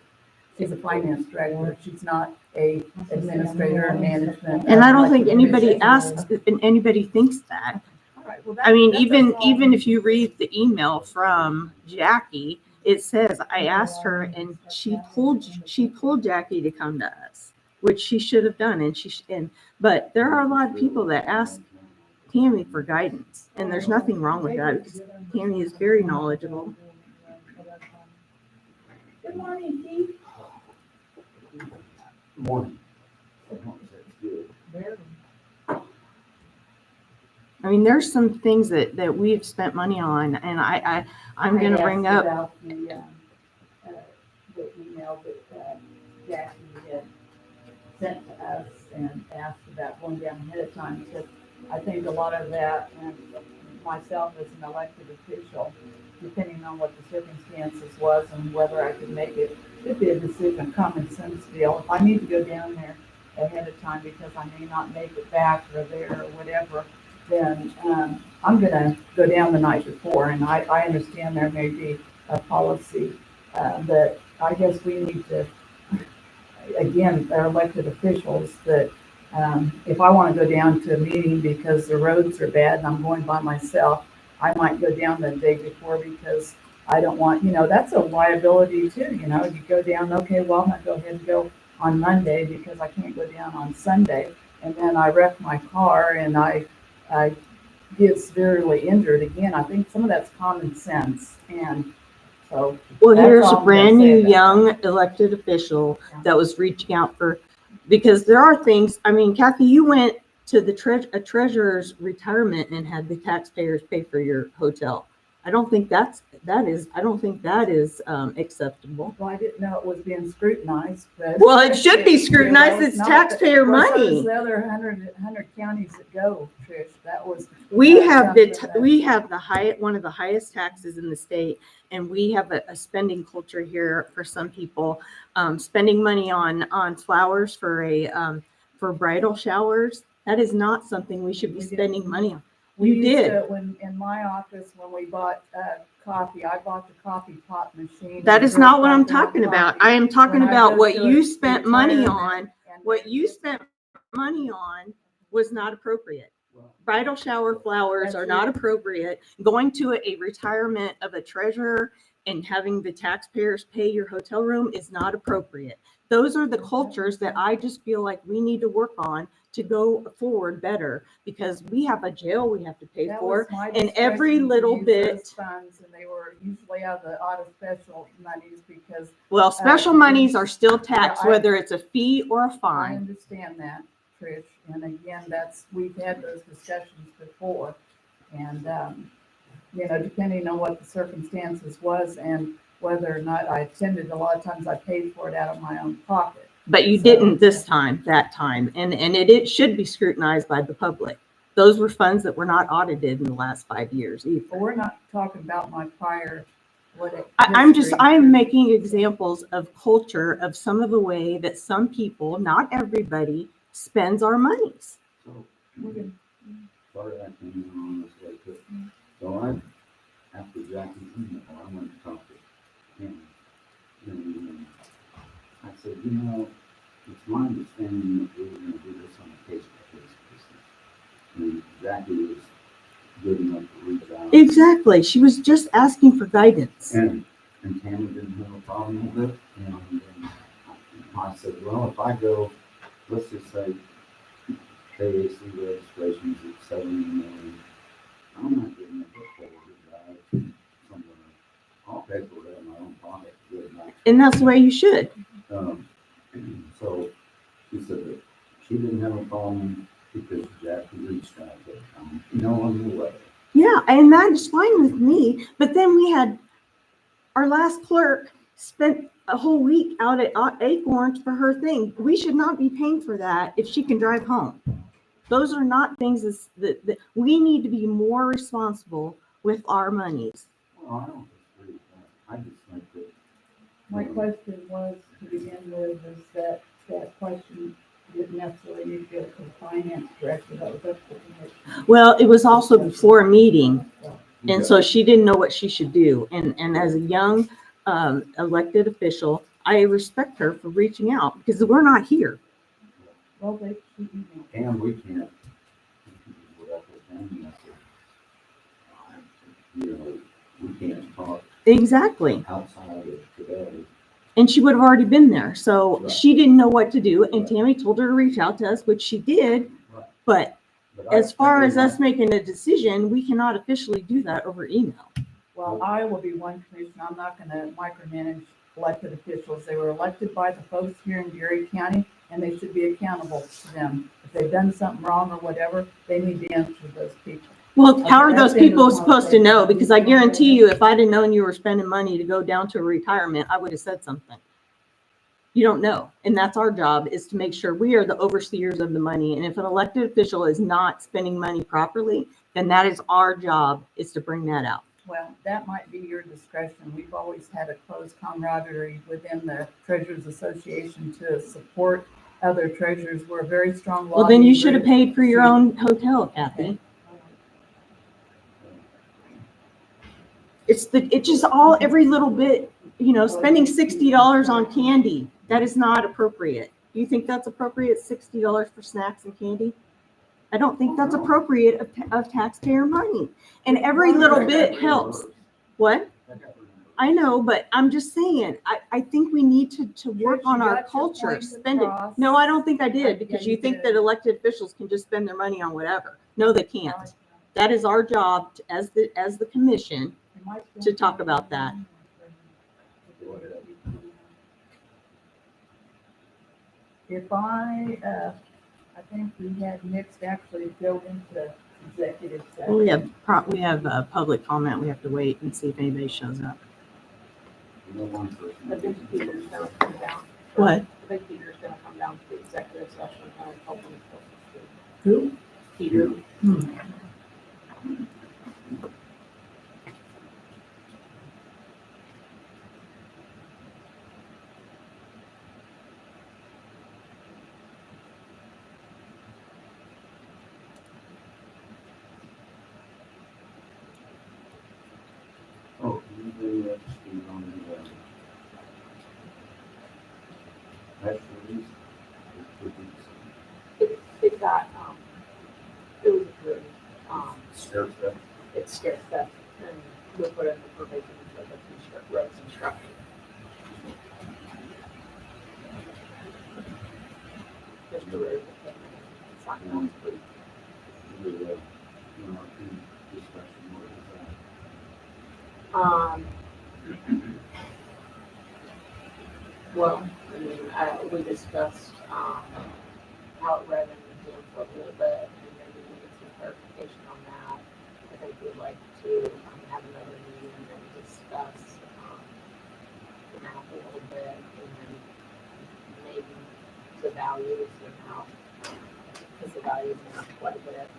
She's a finance director. She's not a administrator or management. And I don't think anybody Commission. asks, and anybody thinks that. All right, well, I mean, that's even all. if you read the email from Jackie, it says, I asked her and she told Jackie to come to us, which she should have done. But there are a lot of people that ask Tammy for guidance, and there's nothing wrong with that because Tammy is very knowledgeable. Good morning, Keith. Morning. I mean, there's some things that we've spent money on, and I'm going to bring up. About the email that Jackie had sent to us and asked about going down ahead of time, because I think a lot of that, and myself as an elected official, depending on what the circumstances was and whether I could make it, it'd be a decision, common sense deal. If I need to go down there ahead of time because I may not make it back or there or whatever, then I'm gonna go down the night before. And I understand there may be a policy that I guess we need to, again, our elected officials, that if I want to go down to a meeting because the roads are bad and I'm going by myself, I might go down the day before because I don't want, that's a liability too, you go down, okay, well, I'm gonna go ahead and go on Monday because I can't go down on Sunday. And then I wreck my car and I get severely injured again. I think some of that's common sense. And so. Well, that's here's all a I'm brand gonna say new about young elected official that was reaching out because there are things, I mean, Kathy, you went to a treasurer's retirement and had the taxpayers pay for your hotel. I don't think that is acceptable. Well, I didn't know it was being scrutinized, but. Well, it should be scrutinized. It's not taxpayer Well, so money. does the other 100 counties that go, Trish, that was. We have something that- one of the highest taxes in the state, and we have a spending culture here for some people, spending money on flowers for bridal showers. That is not something we should be We did. spending money on. We You used did. to, when, in my office, when we bought, coffee, I bought the coffee pot machine. That and is drove not what I'm back to have talking about. coffee. I am talking When I about go what to you a spent money retirement on. and What then you just- spent money on was not appropriate. Bridal shower flowers That's are not it. appropriate. Going to a retirement of a treasurer and having the taxpayers pay your hotel room is not appropriate. Those are the cultures that I just feel like we need to work on to go forward better, because we have a jail we have to pay That for. was my and every discretion to little use bit- those funds, and they were usually out of the auto special monies because Well, special monies are still taxed, yeah, I- whether it's a fee or a I fine. understand that, Trish, and again, we've had those discussions before. And, depending on what the circumstances was and whether or not I attended, a lot of times I paid for it out of my own pocket. But you So- didn't that time. And it should be scrutinized by the public. Those were funds that were not audited in the last 5 years But either. we're not talking about my prior, I'm history. making examples of culture of some of the way that some people, not everybody, spends our monies. So, sorry I came in on this way, but, so after Jackie's email, I went to talk to him. And I said, it's my understanding that we were gonna do this on a case-by-case basis. And Jackie was good enough to reach out. Exactly. She was just asking for guidance. And Tammy didn't have a problem with it, and I said, well, if I go, let's just say, KAC registrations at 70 million, I'm not getting a book for it, somewhere. I'll pay for it in my own pocket, good enough. And that's the way you should. So she said that she didn't have a problem because Jackie reached out to her, on the way. Yeah, and that's fine with me. But then we had our last clerk spent a whole week out at Acorns for her thing. We should not be paying for that if she can drive home. Those are not things that we need to be more responsible with our monies. Well, I don't disagree with that. I just think that. My question was, to begin with, is that question didn't necessarily need to go to the finance director, that was up to the commission. Well, it was also before a meeting. Yeah. And so she didn't know what she should do. And as a young elected official, I respect her for reaching out because we're not here. Well, they, you know, And we can't. We can't talk Exactly. outside of today. And she would have already been there. So Right. she didn't know what to do. And Right. Tammy told her to reach out to us, which she did. Right. But But I- as far I as do us want- making a decision, we cannot officially do that over email. well, I will be one commissioner, I'm not gonna micromanage elected officials. They were elected by the folks here in Geary County, and they should be accountable to them. If they've done something wrong or whatever, they need to answer to those people. Well, how are Okay, those that's the end people of the supposed to know? conversation. Because I guarantee you, if I'd have known you were spending money to go down to a retirement, I would have said something. You don't know. And that's our job, is to make sure we are the overseers of the money. And if an elected official is not spending money properly, then that is our job, is to bring that out. Well, that might be your discretion. We've always had a close camaraderie within the Treasurers Association to support other treasurers. We're a very strong Well, then you lobbying should have group. paid for your own hotel, Kathy. It's just all, every little bit, spending $60 on candy. That is not appropriate. Do you think that's appropriate, $60 for snacks and candy? I don't think that's appropriate of taxpayer money. And every little bit helps. What? I know, but I'm just saying, I think we need to work Trish, on you our got your culture, point spend it. across. No, I don't think I Yeah, did, because you you think did. that elected officials can just spend their money on whatever. No, they can't. That is our job as the commission. to talk about that. If I think we had next actually go into executive session. We have public comment. We have to wait and see if anybody shows up. No one person. I think Peter's gonna come down. What? I think Peter's gonna come down to the executive session and help him. Who? Peter. speed on the, press release. It got, it was approved, Scare stuff. it's scarce stuff, and we'll put it in the provisions of the road construction. Mr. Rose came in and signed on for The, MRP discussion, what is Well, I mean, we discussed, how it read in the game for a little bit, and then we needed some clarification on that. I think we'd like to have another meeting and discuss, the map a little bit, and then maybe the values and how, because the values went up quite a bit.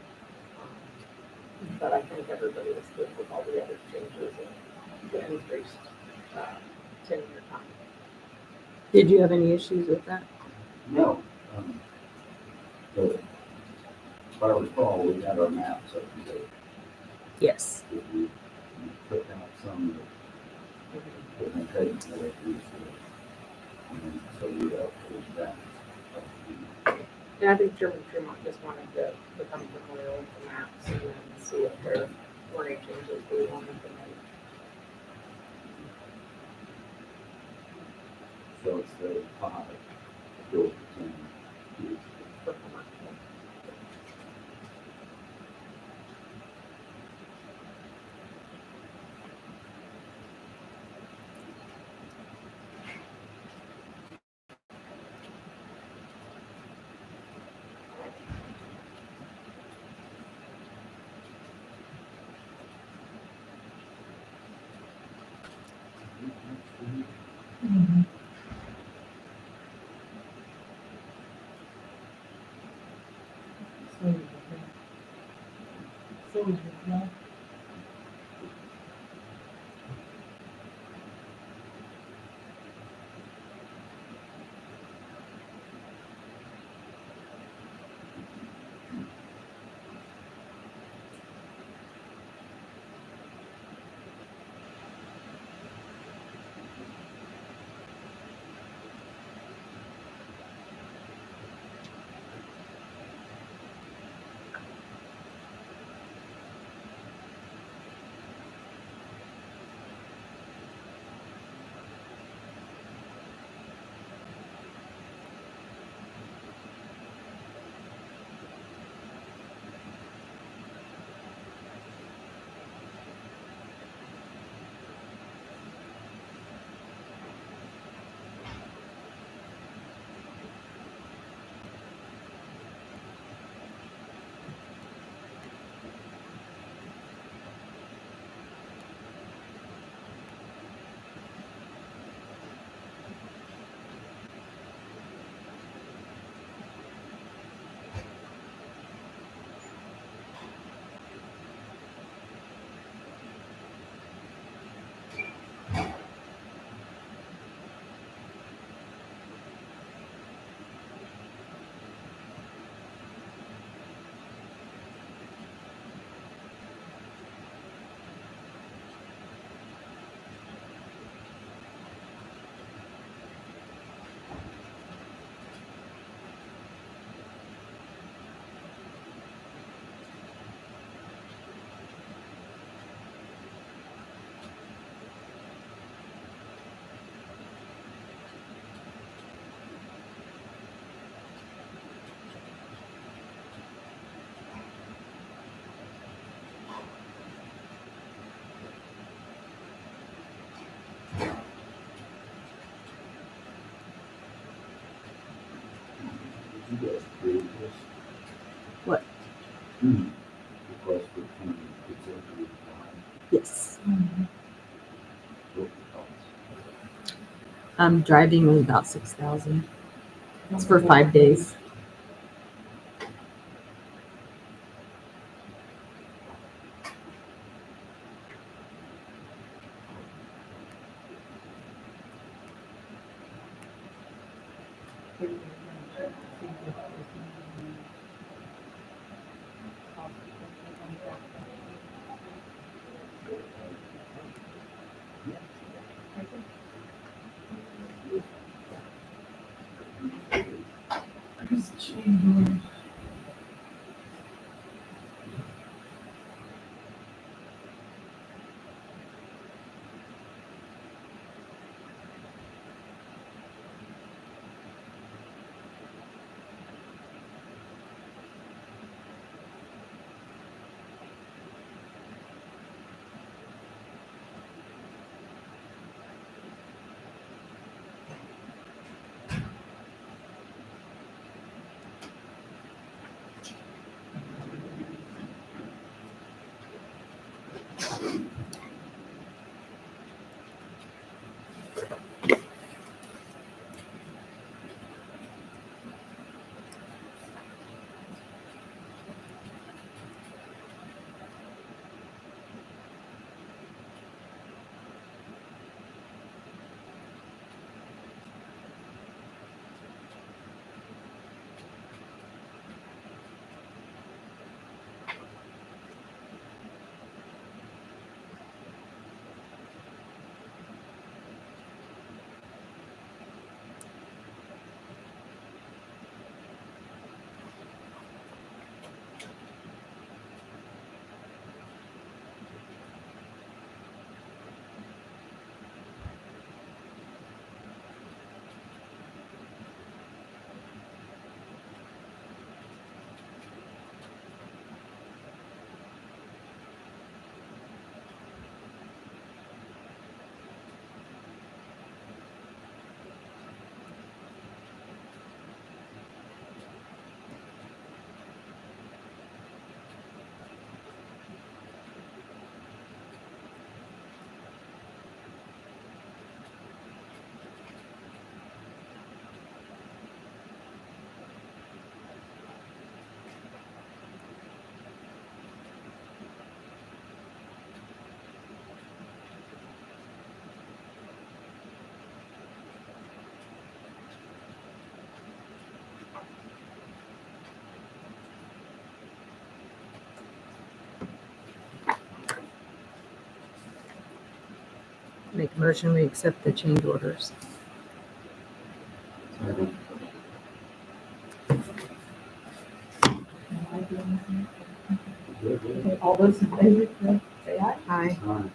But I think everybody was good with all the other changes and the increased, 10-year time. Did you have any issues with that? No. But if I recall, we got our maps up to date. Yes. We took out some that we couldn't really use. And so we updated that. And I think German Fremont just wanted to become familiar with the maps and then see if there were any changes we wanted to make. So it's the 5, go to 10. For commercial. So is it, yeah. You guys created this? What? Request for 20 executive time. Yes. What the thoughts? Driving was about 6,000. It's for 5 days. Make a motion, we accept the change orders. Second. Good, good. Okay, all those in favor, say aye. Aye. Aye.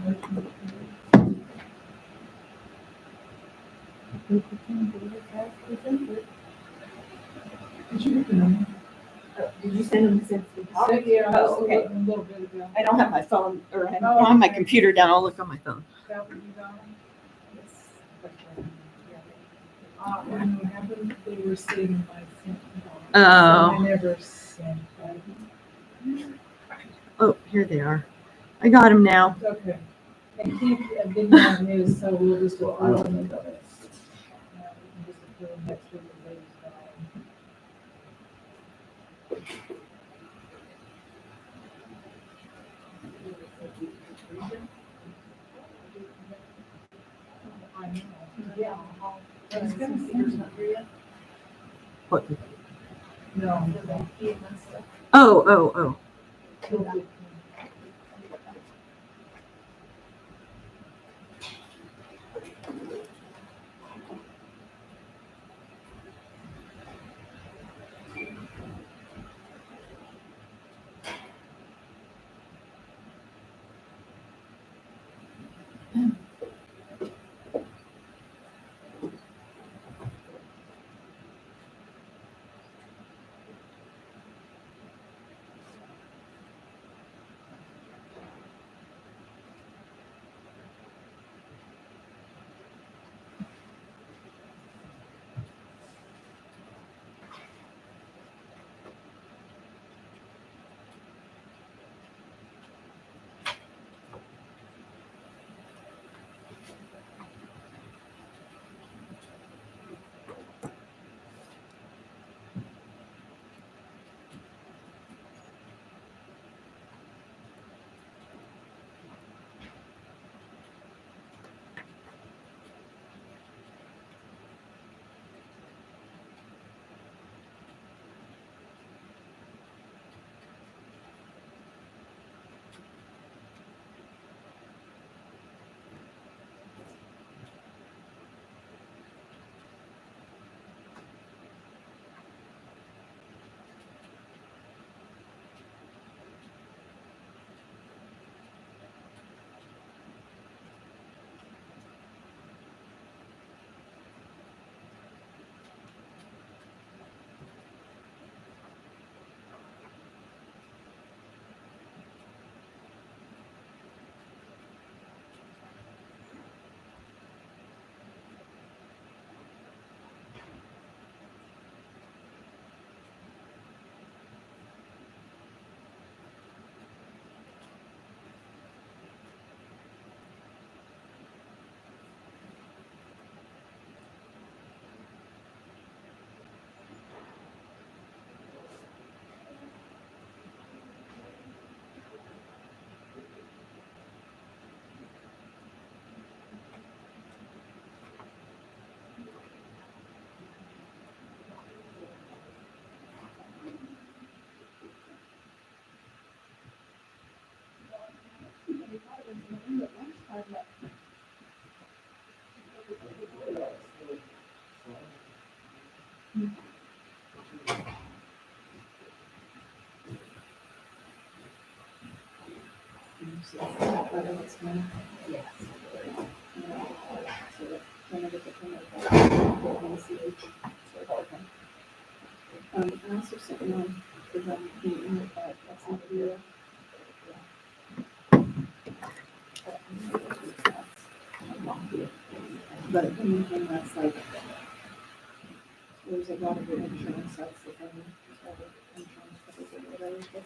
Motion carries. Approve the change order as presented. Did you read the number? Did you send them since we talked? Yeah, I was Oh, okay. looking a little bit ago. I don't have my phone, or I have Oh, On my okay. computer down, I'll look on my phone. Is that what you got? When it happened, they were saving my cent. So I Oh, never sent that. oh, here they are. I got them now. It's okay. And Keith didn't have his, so we'll just Well, I approve don't them. think of it. Yeah, we can just approve next week if they decide. I know. Yeah. It's gonna see yours not here yet. What? No. Oh, oh, oh. So is that better what's going? Yes. So that when I get the permit, I'll get ACH. I also sent one for the meeting at SMU. But anything that's like, there's a lot of good insurance sites that have insurance covers or whatever.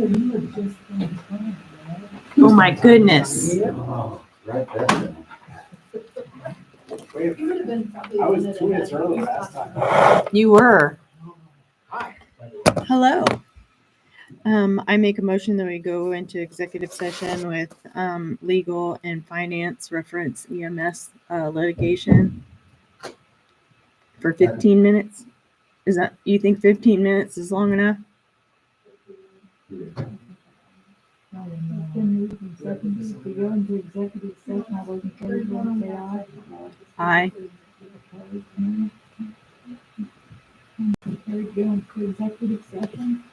Brenda, you were just in training, right? Oh my goodness. Oh, right there. Wait, You would have been probably. I was one of 2 minutes the- early last time. You were. Hi. Hello. I make a motion that we go into executive session with legal and finance reference EMS litigation for 15 minutes. Is that, you think 15 minutes is long enough? Then moved and seconded to go into executive session, all those in favor, say aye. Aye. Opposed, nay. Carried, go into executive session.